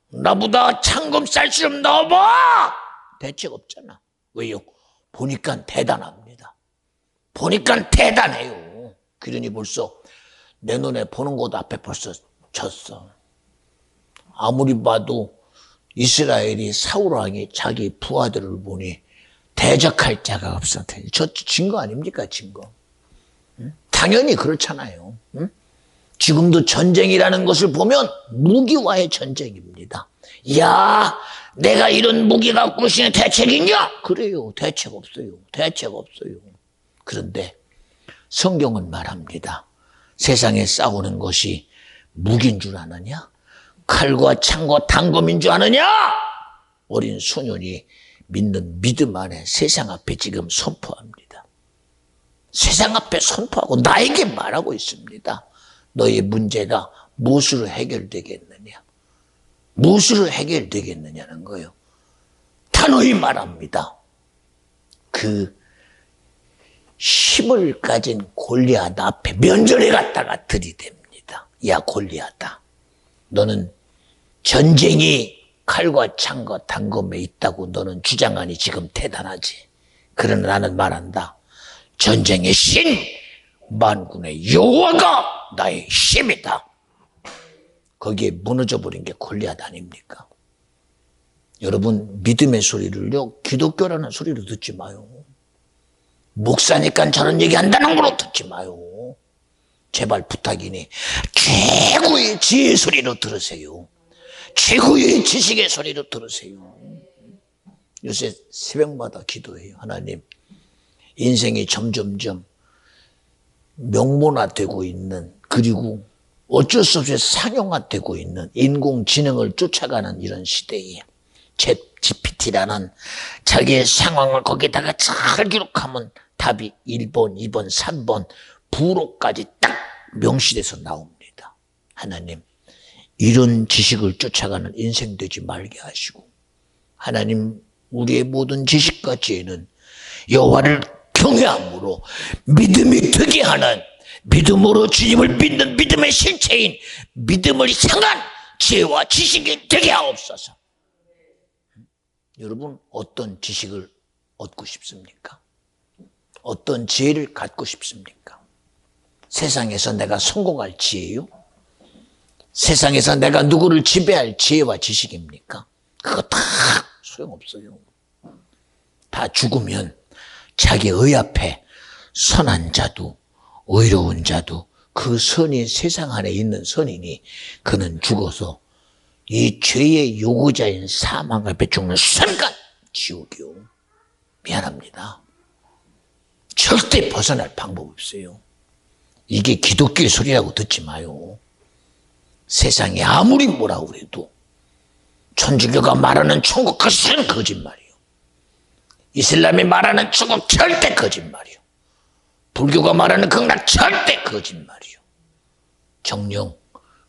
나보다 창금 쌀 쓸 없는 나오바, 대책 없잖아. 왜요? 보니까 대단합니다. 보니까 대단해요. 그러니 벌써 내 눈에 보는 것 앞에 벌써 졌어. 아무리 봐도 이스라엘이 사울왕이 자기 부하들을 보니 대적할 자가 없어. 진 거 아닙니까? 진 거. 당연히 그렇잖아요. 지금도 전쟁이라는 것을 보면 무기와의 전쟁입니다. 야, 내가 이런 무기 갖고 있으니 대책이냐? 그래요. 대책 없어요. 대책 없어요. 그런데 성경은 말합니다. 세상에 싸우는 것이 무기인 줄 아느냐? 칼과 창과 단검인 줄 아느냐? 어린 소년이 믿는 믿음 안에 세상 앞에 지금 선포합니다. 세상 앞에 선포하고 나에게 말하고 있습니다. 너의 문제가 무엇으로 해결되겠느냐? 무엇으로 해결되겠느냐는 거예요. 단호히 말합니다. 그 힘을 가진 골리앗 앞에 면전에 갔다가 들이댑니다. 야, 골리앗아, 너는 전쟁이 칼과 창과 단검에 있다고 너는 주장하니 지금 대단하지. 그러나 나는 말한다. 전쟁의 신, 만군의 여호와가 나의 힘이다. 거기에 무너져버린 게 골리앗 아닙니까? 여러분, 믿음의 소리를요, 기독교라는 소리로 듣지 마요. 목사니까 저런 얘기한다는 걸로 듣지 마요. 제발 부탁이니 최고의 지혜의 소리로 들으세요. 최고의 지식의 소리로 들으세요. 요새 새벽마다 기도해요. 하나님, 인생이 점점점 명문화되고 있는, 그리고 어쩔 수 없이 상용화되고 있는 인공지능을 쫓아가는 이런 시대에 챗 GPT라는 자기의 상황을 거기다가 잘 기록하면 답이 1번, 2번, 3번, 부로까지 딱 명시돼서 나옵니다. 하나님, 이런 지식을 쫓아가는 인생 되지 말게 하시고, 하나님, 우리의 모든 지식과 지혜는 여호와를 경외함으로 믿음이 되게 하는, 믿음으로 주님을 믿는 믿음의 실체인 믿음을 향한 지혜와 지식이 되게 하옵소서. 여러분, 어떤 지식을 얻고 싶습니까? 어떤 지혜를 갖고 싶습니까? 세상에서 내가 성공할 지혜요? 세상에서 내가 누구를 지배할 지혜와 지식입니까? 그거 다 소용없어요. 다 죽으면 자기 의 앞에 선한 자도 의로운 자도 그 선이 세상 안에 있는 선이니 그는 죽어서 이 죄의 요구자인 사망 앞에 죽는 순간 지옥이요. 미안합니다. 절대 벗어날 방법 없어요. 이게 기독교의 소리라고 듣지 마요. 세상이 아무리 뭐라고 그래도 천주교가 말하는 천국 그것은 거짓말이에요. 이슬람이 말하는 천국 절대 거짓말이에요. 불교가 말하는 극락 절대 거짓말이에요. 정녕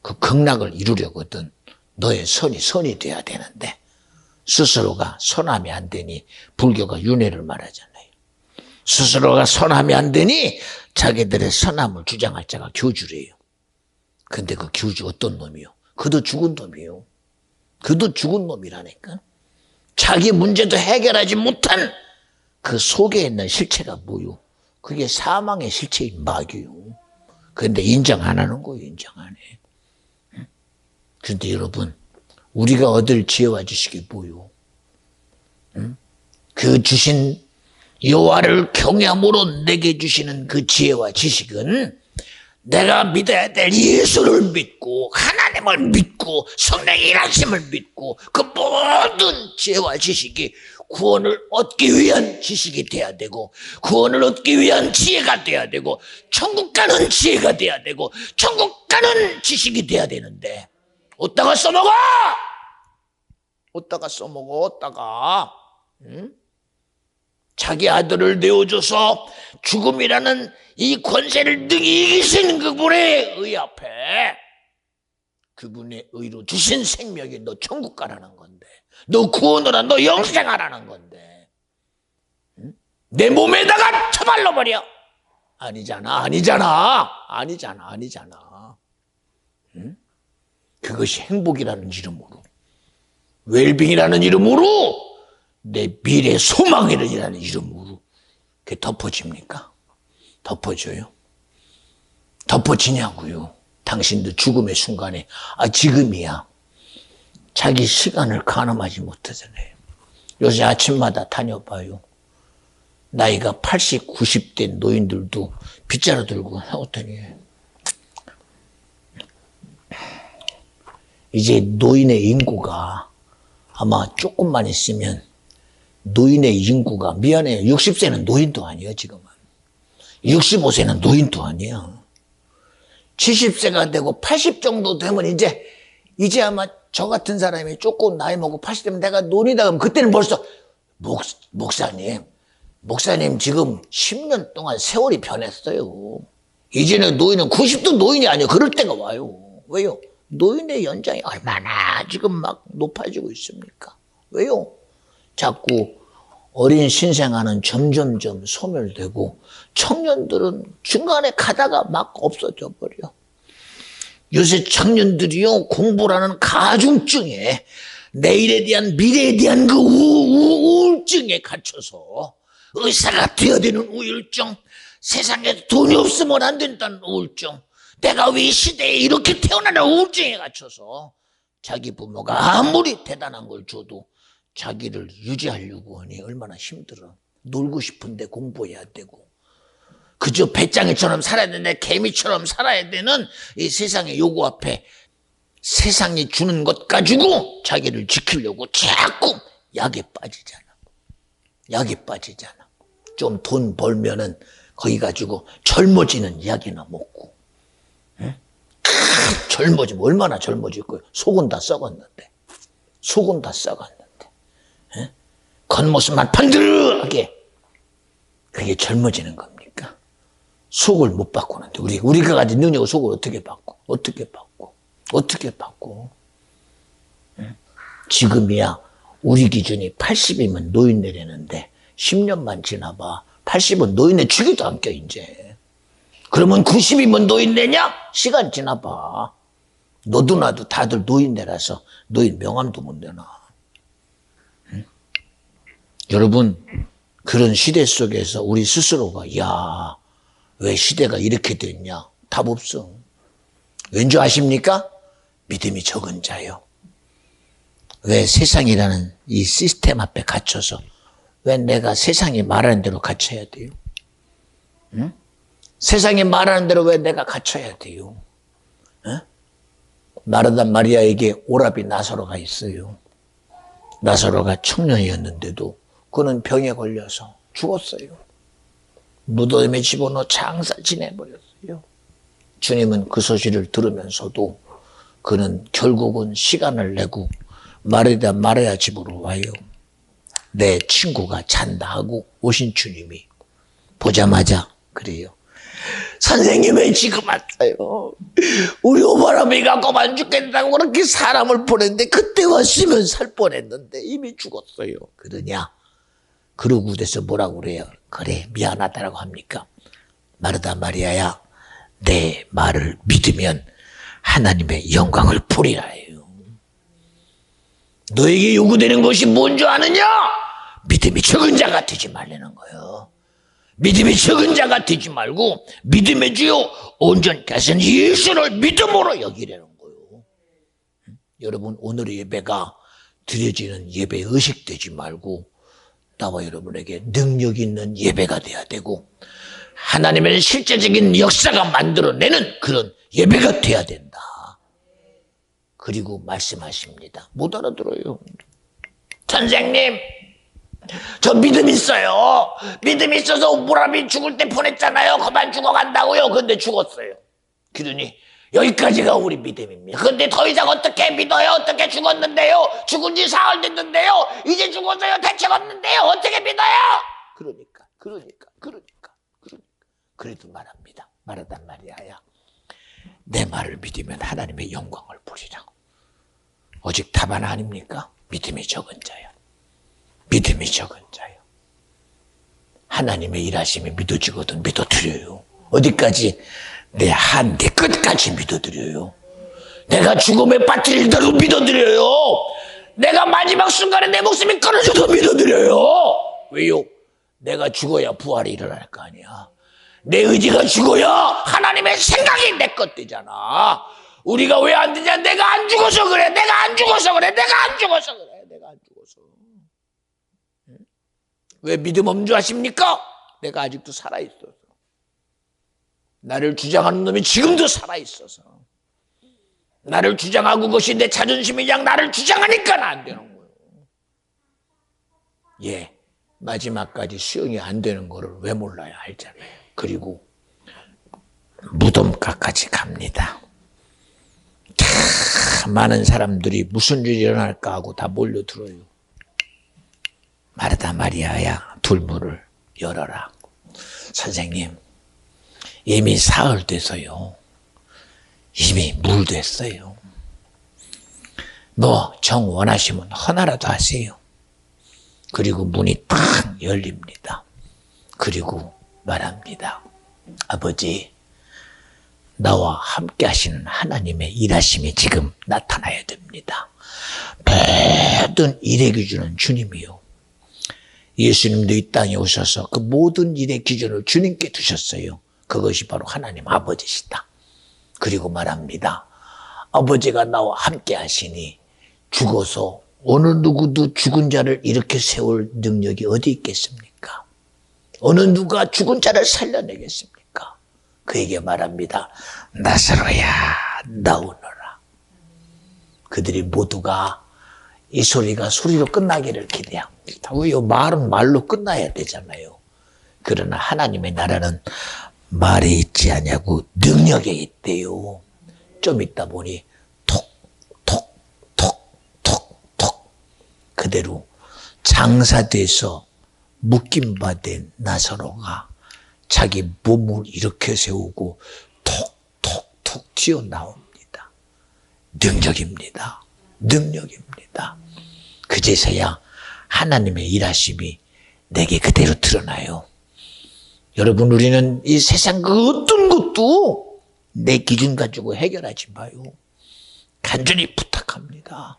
그 극락을 이루려거든 너의 선이 돼야 되는데 스스로가 선하면 안 되니 불교가 윤회를 말하잖아요. 스스로가 선하면 안 되니 자기들의 선함을 주장할 자가 교주래요. 근데 그 교주 어떤 놈이요? 그도 죽은 놈이요. 그도 죽은 놈이라니까. 자기 문제도 해결하지 못한 그 속에 있는 실체가 뭐요? 그게 사망의 실체인 마귀요. 그런데 인정 안 하는 거예요. 인정 안 해. 그런데 여러분, 우리가 얻을 지혜와 지식이 뭐요? 그 주신 여호와를 경외함으로 내게 주시는 그 지혜와 지식은 내가 믿어야 될 예수를 믿고 하나님을 믿고 성령의 일하심을 믿고 그 모든 지혜와 지식이 구원을 얻기 위한 지식이 돼야 되고 구원을 얻기 위한 지혜가 돼야 되고 천국 가는 지혜가 돼야 되고 천국 가는 지식이 돼야 되는데 어디다가 써먹어? 어디다가 써먹어? 어디다가? 응? 자기 아들을 내어줘서 죽음이라는 이 권세를 능히 이기신 그분의 의 앞에 그분의 의로 주신 생명이 너 천국 가라는 건데 너 구원하라 너 영생하라는 건데 응? 내 몸에다가 처발라버려. 아니잖아. 응? 그것이 행복이라는 이름으로 웰빙이라는 이름으로 내 미래 소망이라는 이름으로 그게 덮어집니까? 덮어져요? 덮어지냐고요? 당신도 죽음의 순간에 지금이야. 자기 시간을 가늠하지 못하잖아요. 요새 아침마다 다녀봐요. 나이가 80, 90대 노인들도 빗자루 들고 하더니 이제 노인의 인구가 아마 조금만 있으면 노인의 인구가 미안해요. 60세는 노인도 아니에요. 지금은 65세는 노인도 아니야. 70세가 되고 80 정도 되면 이제 아마 저 같은 사람이 조금 나이 먹고 80 되면 내가 노인이다 그러면 그때는 벌써 목사님 지금 10년 동안 세월이 변했어요. 이제는 노인은 90도 노인이 아니에요. 그럴 때가 와요. 왜요? 노인의 연장이 얼마나 지금 막 높아지고 있습니까? 왜요? 자꾸 어린 신생아는 점점점 소멸되고 청년들은 중간에 가다가 막 없어져 버려. 요새 청년들이요 공부라는 가중증에 내일에 대한 미래에 대한 그 우울증에 갇혀서 의사가 되어야 되는 우울증, 세상에 돈이 없으면 안 된다는 우울증, 내가 왜 이 시대에 이렇게 태어나는 우울증에 갇혀서 자기 부모가 아무리 대단한 걸 줘도 자기를 유지하려고 하니 얼마나 힘들어. 놀고 싶은데 공부해야 되고 그저 배짱이처럼 살아야 되는데 개미처럼 살아야 되는 이 세상의 요구 앞에 세상이 주는 것 가지고 자기를 지키려고 자꾸 약에 빠지잖아. 좀 돈 벌면은 거기 가지고 젊어지는 약이나 먹고 젊어지면 얼마나 젊어질 거예요. 속은 다 썩었는데. 속은 다 썩었는데. 에? 겉모습만 반듯하게. 그게 젊어지는 겁니까? 속을 못 바꾸는데. 우리가 가진 능력을 속을 어떻게 바꿔? 어떻게 바꿔? 어떻게 바꿔? 에? 지금이야 우리 기준이 80이면 노인네라는데 10년만 지나봐. 80은 노인네 취급도 안 껴, 이제. 그러면 90이면 노인네냐? 시간 지나봐. 너도 나도 다들 노인네라서 노인 명함도 못 내놔. 응? 여러분, 그런 시대 속에서 우리 스스로가, 야, 왜 시대가 이렇게 됐냐? 답 없어. 왠지 아십니까? 믿음이 적은 자요. 왜 세상이라는 이 시스템 앞에 갇혀서 왜 내가 세상이 말하는 대로 갇혀야 돼요? 응? 세상이 말하는 대로 왜 내가 갇혀야 돼요? 응? 마르다 마리아에게 오라비 나사로가 있어요. 나사로가 청년이었는데도 그는 병에 걸려서 죽었어요. 무덤에 집어넣어 장사 지내버렸어요. 주님은 그 소식을 들으면서도 그는 결국은 시간을 내고 마르다 마리아 집으로 와요. 내 친구가 잔다 하고 오신 주님이 보자마자 그래요. 선생님 왜 지금 왔어요? 우리 오바라비가 그만 죽겠다고 그렇게 사람을 보냈는데 그때 왔으면 살 뻔했는데 이미 죽었어요. 그러냐? 그러고 돼서 뭐라고 그래요? 그래 미안하다라고 합니까? 마르다 마리아야 내 말을 믿으면 하나님의 영광을 보리라 해요. 너에게 요구되는 것이 뭔 줄 아느냐? 믿음이 적은 자가 되지 말라는 거예요. 믿음이 적은 자가 되지 말고 믿음의 주요 온전케 하신 예수를 믿음으로 여기라는 거예요. 여러분 오늘의 예배가 드려지는 예배 의식되지 말고 나와 여러분에게 능력 있는 예배가 돼야 되고 하나님의 실제적인 역사가 만들어내는 그런 예배가 돼야 된다. 그리고 말씀하십니다. 못 알아들어요. 선생님 저 믿음 있어요. 믿음 있어서 오라비 죽을 때 보냈잖아요. 그만 죽어간다고요. 근데 죽었어요. 그러니 여기까지가 우리 믿음입니다. 근데 더 이상 어떻게 믿어요? 어떻게 죽었는데요? 죽은 지 사흘 됐는데요. 이제 죽었어요. 대책 없는데요. 어떻게 믿어요? 그러니까 그래도 말합니다. 말하단 말이야. 내 말을 믿으면 하나님의 영광을 보리라고. 오직 답 하나 아닙니까? 믿음이 적은 자요. 믿음이 적은 자요. 하나님의 일하심이 믿어지거든 믿어드려요. 어디까지? 내 한계 끝까지 믿어드려요. 내가 죽음에 빠뜨릴다도 믿어드려요. 내가 마지막 순간에 내 목숨이 끊어져도 믿어드려요. 왜요? 내가 죽어야 부활이 일어날 거 아니야. 내 의지가 죽어야 하나님의 생각이 내 것 되잖아. 우리가 왜 안 되냐? 내가 안 죽어서 그래. 내가 안 죽어서 그래. 왜 믿음 없는 줄 아십니까? 내가 아직도 살아있어서. 나를 주장하는 놈이 지금도 살아있어서. 나를 주장하고 그것이 내 자존심이냐 나를 주장하니까 안 되는 거예요. 예, 마지막까지 수용이 안 되는 거를 왜 몰라야 알잖아요. 그리고 무덤가까지 갑니다. 많은 사람들이 무슨 일이 일어날까 하고 다 몰려들어요. 마르다 마리아야 둘문을 열어라. 선생님 이미 사흘 돼서요. 이미 물 됐어요. 뭐 정 원하시면 하나라도 하세요. 그리고 문이 탁 열립니다. 그리고 말합니다. 아버지 나와 함께 하시는 하나님의 일하심이 지금 나타나야 됩니다. 모든 일의 기준은 주님이요. 예수님도 이 땅에 오셔서 그 모든 일의 기준을 주님께 두셨어요. 그것이 바로 하나님 아버지시다. 그리고 말합니다. 아버지가 나와 함께 하시니 죽어서 어느 누구도 죽은 자를 이렇게 세울 능력이 어디 있겠습니까? 어느 누가 죽은 자를 살려내겠습니까? 그에게 말합니다. 나사로야 나오너라. 그들이 모두가 이 소리가 소리로 끝나기를 기대합니다. 왜요? 말은 말로 끝나야 되잖아요. 그러나 하나님의 나라는 말에 있지 않냐고 능력에 있대요. 좀 있다 보니 톡 그대로 장사돼서 묶임받은 나사로가 자기 몸을 이렇게 세우고 톡톡톡 튀어나옵니다. 능력입니다. 그제서야 하나님의 일하심이 내게 그대로 드러나요. 여러분, 우리는 이 세상 그 어떤 것도 내 기준 가지고 해결하지 마요. 간절히 부탁합니다.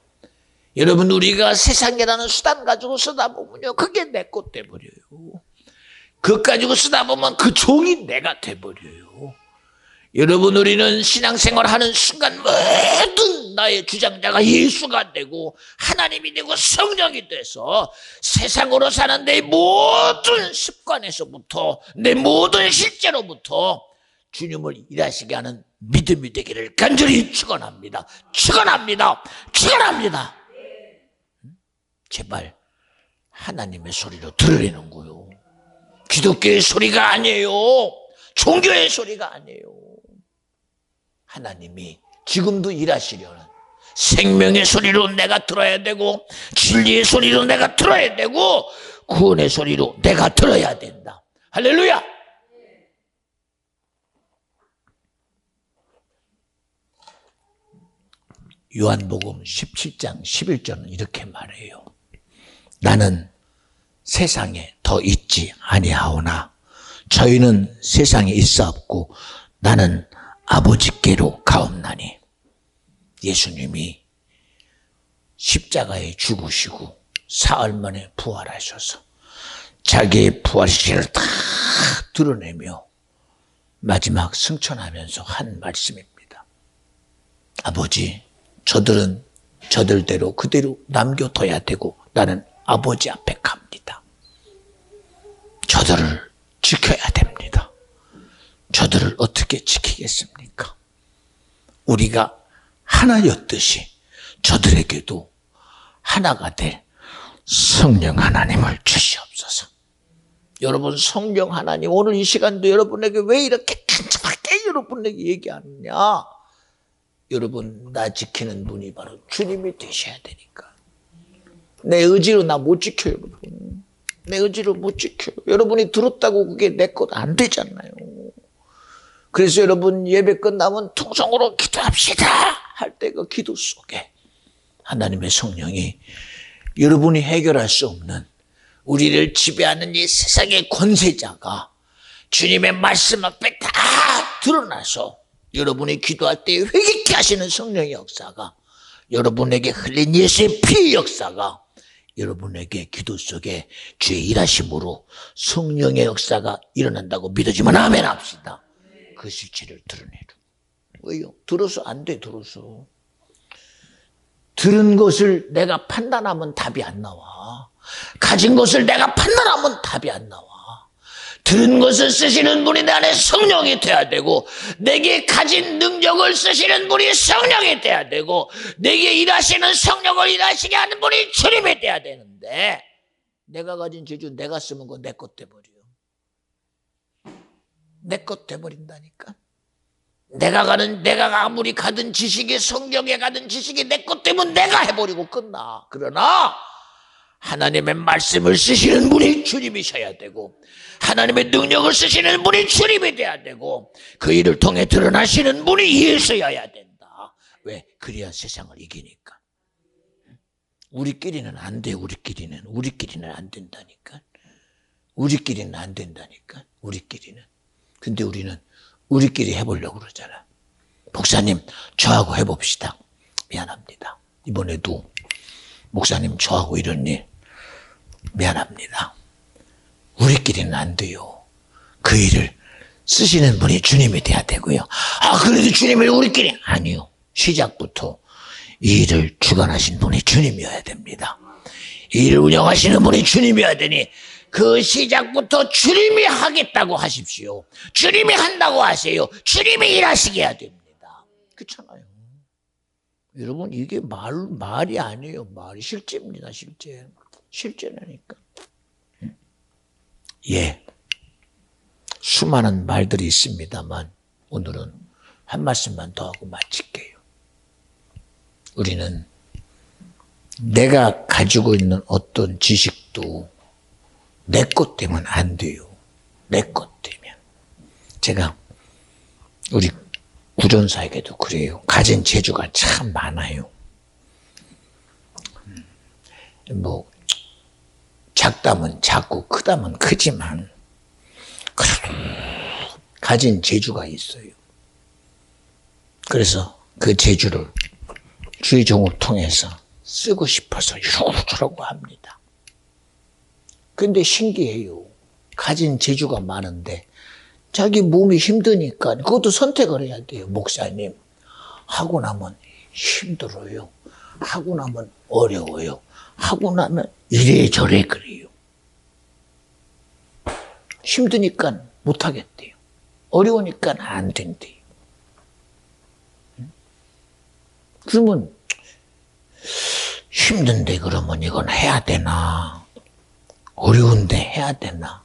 여러분, 우리가 세상이라는 수단 가지고 쓰다 보면요, 그게 내 것 돼버려요. 그것 가지고 쓰다 보면 그 종이 내가 돼버려요. 여러분, 우리는 신앙생활 하는 순간 모든 나의 주장자가 예수가 되고 하나님이 되고 성령이 돼서 세상으로 사는 내 모든 습관에서부터 내 모든 실제로부터 주님을 일하시게 하는 믿음이 되기를 간절히 축원합니다. 제발 하나님의 소리로 들으려는 거요. 기독교의 소리가 아니에요. 종교의 소리가 아니에요. 하나님이 지금도 일하시려는 생명의 소리로 내가 들어야 되고, 진리의 소리로 내가 들어야 되고, 구원의 소리로 내가 들어야 된다. 할렐루야! 요한복음 17장 11절은 이렇게 말해요. 나는 세상에 더 있지 아니하오나 저희는 세상에 있사옵고 나는 아버지께로 가옵나니. 예수님이 십자가에 죽으시고 사흘 만에 부활하셔서 자기의 부활시를 다 드러내며 마지막 승천하면서 한 말씀입니다. 아버지, 저들은 저들대로 그대로 남겨둬야 되고 나는 아버지 앞에 갑니다. 저들을 지켜야 됩니다. 저들을 어떻게 지키겠습니까? 우리가 하나였듯이 저들에게도 하나가 될 성령 하나님을 주시옵소서. 여러분, 성령 하나님, 오늘 이 시간도 여러분에게 왜 이렇게 간절하게 여러분에게 얘기하느냐? 여러분, 나 지키는 분이 바로 주님이 되셔야 되니까. 내 의지로 나 못 지켜요, 여러분. 내 의지로 못 지켜요. 여러분이 들었다고 그게 내 것 안 되잖아요. 그래서 여러분, 예배 끝나면 통성으로 기도합시다 할 때 그 기도 속에 하나님의 성령이 여러분이 해결할 수 없는 우리를 지배하는 이 세상의 권세자가 주님의 말씀 앞에 다 드러나서 여러분이 기도할 때 회개케 하시는 성령의 역사가, 여러분에게 흘린 예수의 피의 역사가 여러분에게 기도 속에 주의 일하심으로 성령의 역사가 일어난다고 믿어지면 아멘 합시다. 그 실체를 드러내려. 왜요? 들어서 안 돼, 들어서. 들은 것을 내가 판단하면 답이 안 나와. 가진 것을 내가 판단하면 답이 안 나와. 들은 것을 쓰시는 분이 내 안에 성령이 돼야 되고, 내게 가진 능력을 쓰시는 분이 성령이 돼야 되고, 내게 일하시는 성령을 일하시게 하는 분이 주님이 돼야 되는데, 내가 가진 재주 내가 쓰면 그거 내 것 돼버려. 내 것 돼버린다니까. 내가 아무리 가든 지식이, 성경에 가든 지식이 내 것 되면 내가 해버리고 끝나. 그러나 하나님의 말씀을 쓰시는 분이 주님이셔야 되고, 하나님의 능력을 쓰시는 분이 주님이 돼야 되고, 그 일을 통해 드러나시는 분이 예수여야 된다. 왜? 그래야 세상을 이기니까. 우리끼리는 안 돼. 우리끼리는 안 된다니까. 우리끼리는 안 된다니까. 우리끼리는. 근데 우리는 우리끼리 해보려고 그러잖아. 목사님, 저하고 해봅시다. 미안합니다. 이번에도 목사님 저하고 이런 일 미안합니다. 우리끼리는 안 돼요. 그 일을 쓰시는 분이 주님이 돼야 되고요. 아, 그래도 주님이 우리끼리 아니요. 시작부터 이 일을 주관하신 분이 주님이어야 됩니다. 이 일을 운영하시는 분이 주님이어야 되니 그 시작부터 주님이 하겠다고 하십시오. 주님이 한다고 하세요. 주님이 일하시게 해야 됩니다. 그렇잖아요. 여러분, 이게 말이 아니에요. 말이 실제입니다. 실제라니까. 예. 수많은 말들이 있습니다만 오늘은 한 말씀만 더 하고 마칠게요. 우리는 내가 가지고 있는 어떤 지식도 내 것 되면 안 돼요. 내 것 되면. 제가 우리 구전사에게도 그래요. 가진 재주가 참 많아요. 뭐 작다면 작고 크다면 크지만 그래도 가진 재주가 있어요. 그래서 그 재주를 주의 종을 통해서 쓰고 싶어서 이러고 합니다. 근데 신기해요. 가진 재주가 많은데 자기 몸이 힘드니까 그것도 선택을 해야 돼요. 목사님, 하고 나면 힘들어요. 하고 나면 어려워요. 하고 나면 이래저래 그래요. 힘드니까 못하겠대요. 어려우니까 안 된대요. 그러면 힘든데 그러면 이건 해야 되나? 어려운데 해야 되나?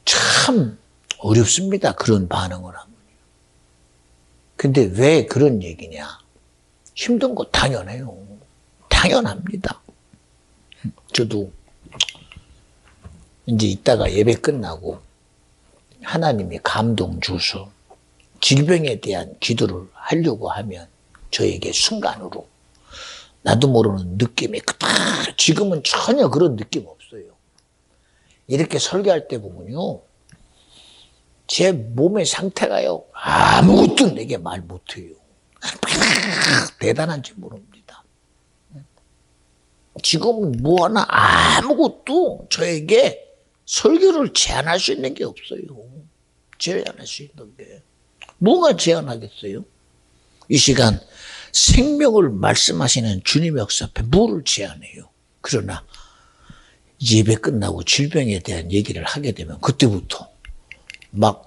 참 어렵습니다. 그런 반응을 하면. 근데 왜 그런 얘기냐? 힘든 거 당연해요. 당연합니다. 저도 이제 이따가 예배 끝나고 하나님이 감동 주셔서 질병에 대한 기도를 하려고 하면 저에게 순간으로 나도 모르는 느낌이 그다. 지금은 전혀 그런 느낌 없어요. 이렇게 설교할 때 보면요, 제 몸의 상태가요 아무것도 내게 말 못해요. 대단한지 모릅니다. 지금은 뭐 하나 아무것도 저에게 설교를 제안할 수 있는 게 없어요. 제안할 수 있는 게 뭐가 제안하겠어요? 이 시간 생명을 말씀하시는 주님 역사 앞에 뭐를 제안해요? 그러나 예배 끝나고 질병에 대한 얘기를 하게 되면 그때부터 막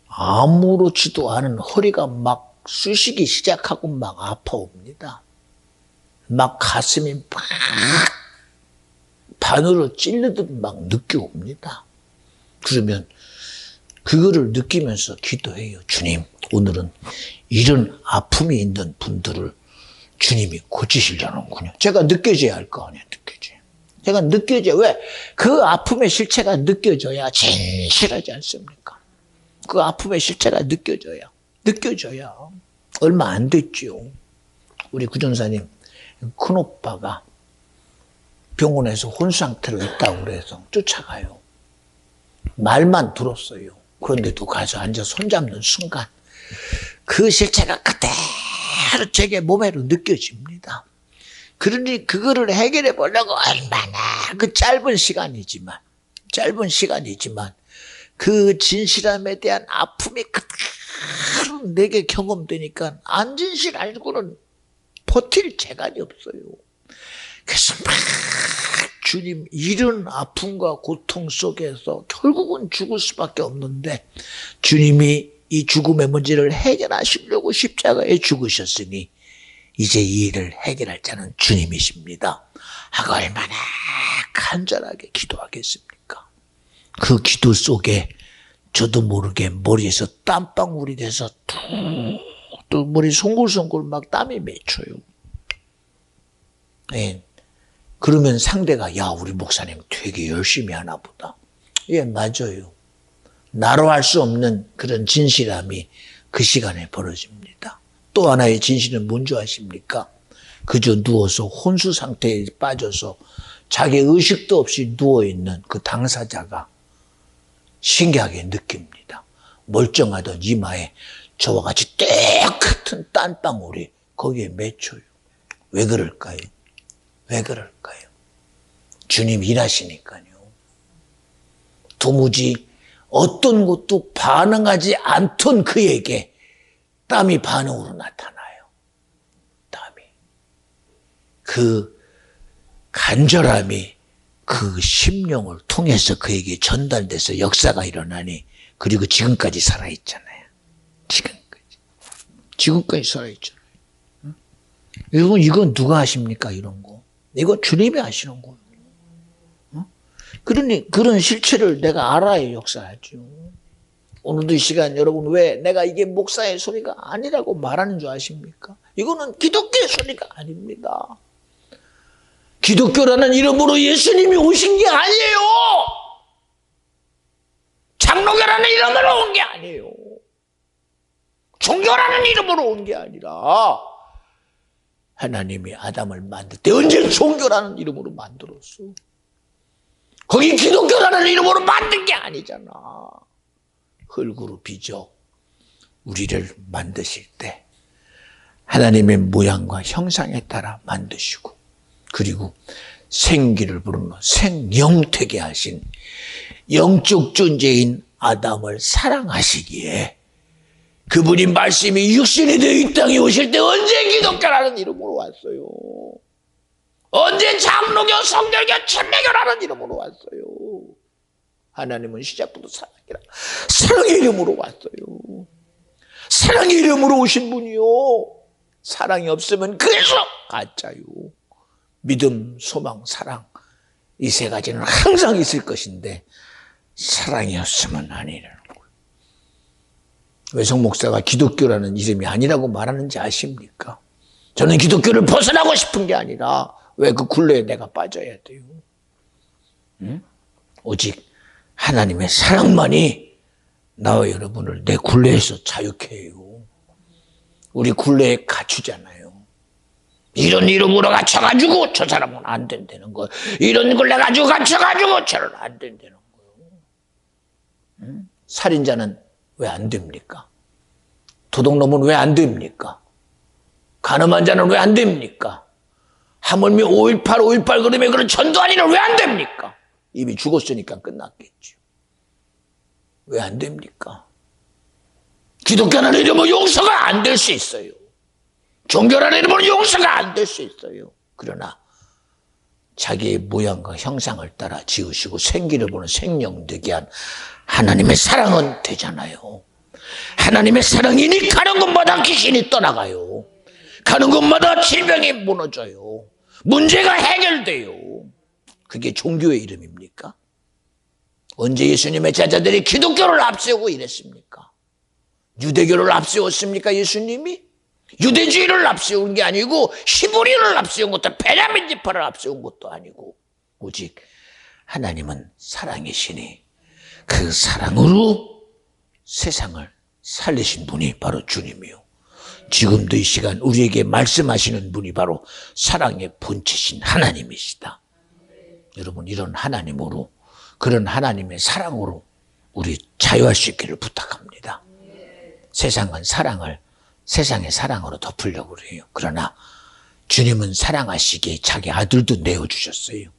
아무렇지도 않은 허리가 막 쑤시기 시작하고 막 아파옵니다. 막 가슴이 막 바늘로 찔르듯 막 느껴옵니다. 그러면 그거를 느끼면서 기도해요. 주님, 오늘은 이런 아픔이 있는 분들을 주님이 고치시려는군요. 제가 느껴져야 할 거 아니에요. 느껴져요. 제가 느껴져야. 왜? 그 아픔의 실체가 느껴져야 진실하지 않습니까? 그 아픔의 실체가 느껴져야. 얼마 안 됐죠. 우리 구전사님 큰오빠가 병원에서 혼수 상태로 있다고 그래서 쫓아가요. 말만 들었어요. 그런데도 가서 앉아 손잡는 순간 그 실체가 그대로 제게 몸에로 느껴집니다. 그러니 그거를 해결해 보려고 얼마나 그 짧은 시간이지만 그 진실함에 대한 아픔이 그대로 내게 경험되니까 안 진실 알고는 버틸 재간이 없어요. 그래서 막 주님, 이런 아픔과 고통 속에서 결국은 죽을 수밖에 없는데 주님이 이 죽음의 문제를 해결하시려고 십자가에 죽으셨으니 이제 이 일을 해결할 자는 주님이십니다. 하고 얼마나 간절하게 기도하겠습니까? 그 기도 속에 저도 모르게 머리에서 땀방울이 돼서 또 머리 송골송골 막 땀이 맺혀요. 예. 그러면 상대가 야, 우리 목사님 되게 열심히 하나 보다. 예, 맞아요. 나로 할 수 없는 그런 진실함이 그 시간에 벌어집니다. 또 하나의 진실은 뭔지 아십니까? 그저 누워서 혼수 상태에 빠져서 자기 의식도 없이 누워있는 그 당사자가 신기하게 느낍니다. 멀쩡하던 이마에 저와 같이 똑같은 땀방울이 거기에 맺혀요. 왜 그럴까요? 주님 일하시니까요. 도무지 어떤 것도 반응하지 않던 그에게 땀이 반응으로 나타나요. 땀이. 그 간절함이 그 심령을 통해서 그에게 전달돼서 역사가 일어나니 그리고 지금까지 살아있잖아요. 지금까지 살아있잖아요. 여러분, 이건 누가 하십니까? 이런 거. 이거 주님이 하시는 거예요. 그러니 그런 실체를 내가 알아야 역사하죠. 오늘도 이 시간 여러분 왜 내가 이게 목사의 소리가 아니라고 말하는 줄 아십니까? 이거는 기독교의 소리가 아닙니다. 기독교라는 이름으로 예수님이 오신 게 아니에요. 장로교라는 이름으로 온 게 아니에요. 종교라는 이름으로 온 게 아니라 하나님이 아담을 만들 때 언제 종교라는 이름으로 만들었어? 거기 기독교라는 이름으로 만든 게 아니잖아. 흙으로 빚어 우리를 만드실 때 하나님의 모양과 형상에 따라 만드시고 그리고 생기를 부르는 생영되게 하신 영적 존재인 아담을 사랑하시기에 그분이 말씀이 육신이 되어 이 땅에 오실 때 언제 기독교라는 이름으로 왔어요? 언제 장로교, 성결교, 천례교라는 이름으로 왔어요? 하나님은 시작부터 사랑의 이름으로 왔어요. 사랑의 이름으로 오신 분이요. 사랑이 없으면 그래서 가짜요. 믿음, 소망, 사랑 이 세 가지는 항상 있을 것인데 사랑이 없으면 아니라는 거예요. 외성 목사가 기독교라는 이름이 아니라고 말하는지 아십니까? 저는 기독교를 벗어나고 싶은 게 아니라 왜 그 굴레에 내가 빠져야 돼요? 응? 오직 하나님의 사랑만이 나와 여러분을 내 굴레에서 자유케 해요. 우리 굴레에 갇히잖아요. 이런 이름으로 갇혀가지고 저 사람은 안 된다는 거예요. 이런 굴레 가지고 갇혀가지고 저는 안 된다는 거예요. 응? 살인자는 왜 안 됩니까? 도둑놈은 왜 안 됩니까? 가늠한 자는 왜 안 됩니까? 하물며 5.18 그러면 그런 전두환이는 왜 안 됩니까? 이미 죽었으니까 끝났겠죠. 왜 안 됩니까? 기독교라는 이름은 용서가 안 될 수 있어요. 종교라는 이름은 용서가 안 될 수 있어요. 그러나 자기의 모양과 형상을 따라 지으시고 생기를 보는 생명되게 한 하나님의 사랑은 되잖아요. 하나님의 사랑이니 가는 곳마다 귀신이 떠나가요. 가는 곳마다 질병이 무너져요. 문제가 해결돼요. 그게 종교의 이름입니까? 언제 예수님의 제자들이 기독교를 앞세우고 이랬습니까? 유대교를 앞세웠습니까? 예수님이? 유대주의를 앞세운 게 아니고 히브리를 앞세운 것도 베냐민 지파를 앞세운 것도 아니고 오직 하나님은 사랑이시니 그 사랑으로 세상을 살리신 분이 바로 주님이요. 지금도 이 시간 우리에게 말씀하시는 분이 바로 사랑의 본체신 하나님이시다. 여러분 이런 하나님으로 그런 하나님의 사랑으로 우리 자유할 수 있기를 부탁합니다. 세상은 사랑을 세상의 사랑으로 덮으려고 그래요. 그러나 주님은 사랑하시기에 자기 아들도 내어주셨어요.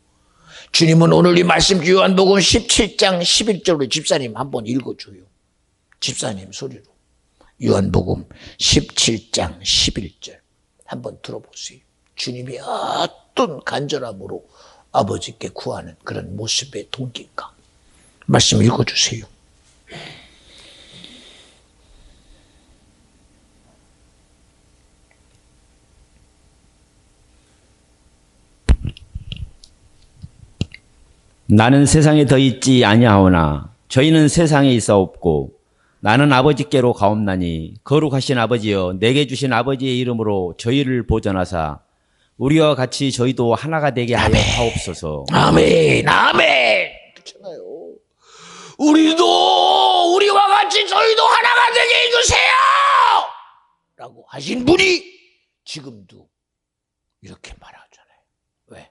주님은 오늘 이 말씀 요한복음 17장 11절로 집사님 한번 읽어줘요. 집사님 소리로. 요한복음 17장 11절 한번 들어보세요. 주님이 어떤 간절함으로 아버지께 구하는 그런 모습의 동기인가. 말씀 읽어주세요. 나는 세상에 더 있지 아니하오나 저희는 세상에 있사옵고 나는 아버지께로 가옵나니 거룩하신 아버지여 내게 주신 아버지의 이름으로 저희를 보전하사 우리와 같이 저희도 하나가 되게 하여 하옵소서. 아멘, 아멘. 그렇잖아요. 우리도 우리와 같이 저희도 하나가 되게 해주세요. 라고 하신 분이 지금도 이렇게 말하잖아요. 왜?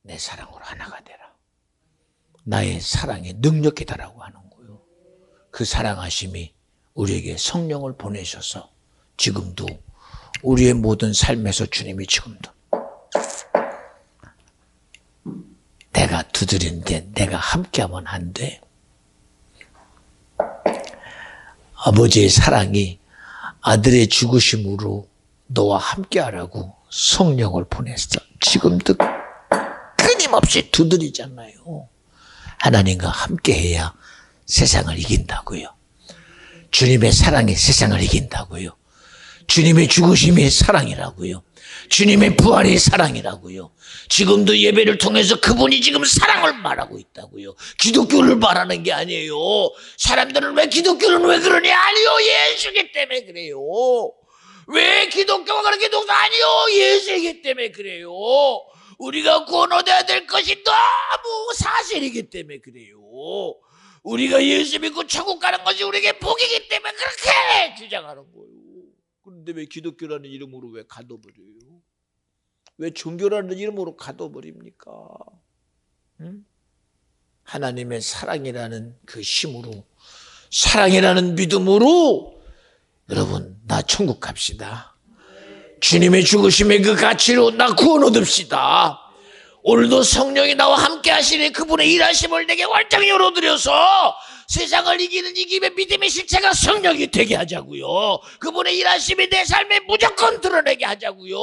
내 사랑으로 하나가 되라. 나의 사랑에 능력이다라고 하는 거예요. 그 사랑하심이 우리에게 성령을 보내셔서 지금도 우리의 모든 삶에서 주님이 지금도 내가 두드리는데 내가 함께하면 안 돼. 아버지의 사랑이 아들의 죽으심으로 너와 함께하라고 성령을 보냈어. 지금도 끊임없이 두드리잖아요. 하나님과 함께해야 세상을 이긴다고요. 주님의 사랑이 세상을 이긴다고요. 주님의 죽으심이 사랑이라고요. 주님의 부활이 사랑이라고요. 지금도 예배를 통해서 그분이 지금 사랑을 말하고 있다고요. 기독교를 말하는 게 아니에요. 사람들은 왜 기독교는 왜 그러냐? 아니요, 예수이기 때문에 그래요. 왜 기독교가 그렇게 독사? 아니요, 예수이기 때문에 그래요. 우리가 구원 얻어야 될 것이 너무 사실이기 때문에 그래요. 우리가 예수 믿고 천국 가는 것이 우리에게 복이기 때문에 그렇게 주장하는 거예요. 그런데 왜 기독교라는 이름으로 왜 가둬버려요? 왜 종교라는 이름으로 가둬버립니까? 응? 하나님의 사랑이라는 그 힘으로, 사랑이라는 믿음으로 여러분, 나 천국 갑시다. 주님의 죽으심의 그 가치로 나 구원 얻읍시다. 오늘도 성령이 나와 함께 하시니 그분의 일하심을 내게 활짝 열어드려서 세상을 이기는 이김의 믿음의 실체가 성령이 되게 하자고요. 그분의 일하심이 내 삶에 무조건 드러내게 하자고요.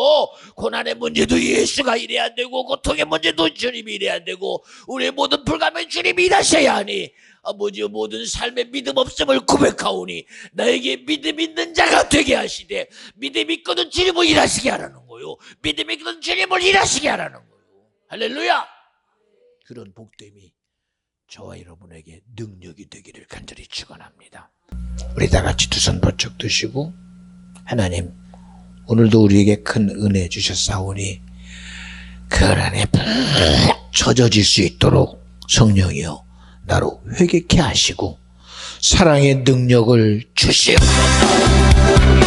고난의 문제도 예수가 일해야 되고, 고통의 문제도 주님이 일해야 되고, 우리의 모든 불가면 주님이 일하셔야 하니, 아버지여, 모든 삶의 믿음 없음을 고백하오니 나에게 믿음 있는 자가 되게 하시되, 믿음 있거든 주님을 일하시게 하라는 거요. 믿음 있거든 주님을 일하시게 하라는 거요. 할렐루야. 그런 복됨이 저와 여러분에게 능력이 되기를 간절히 축원합니다. 우리 다 같이 두 손 번쩍 드시고, 하나님, 오늘도 우리에게 큰 은혜 주셨사오니 그 안에 푹 젖어질 수 있도록 성령이여 나로 회개케 하시고 사랑의 능력을 주시옵소서.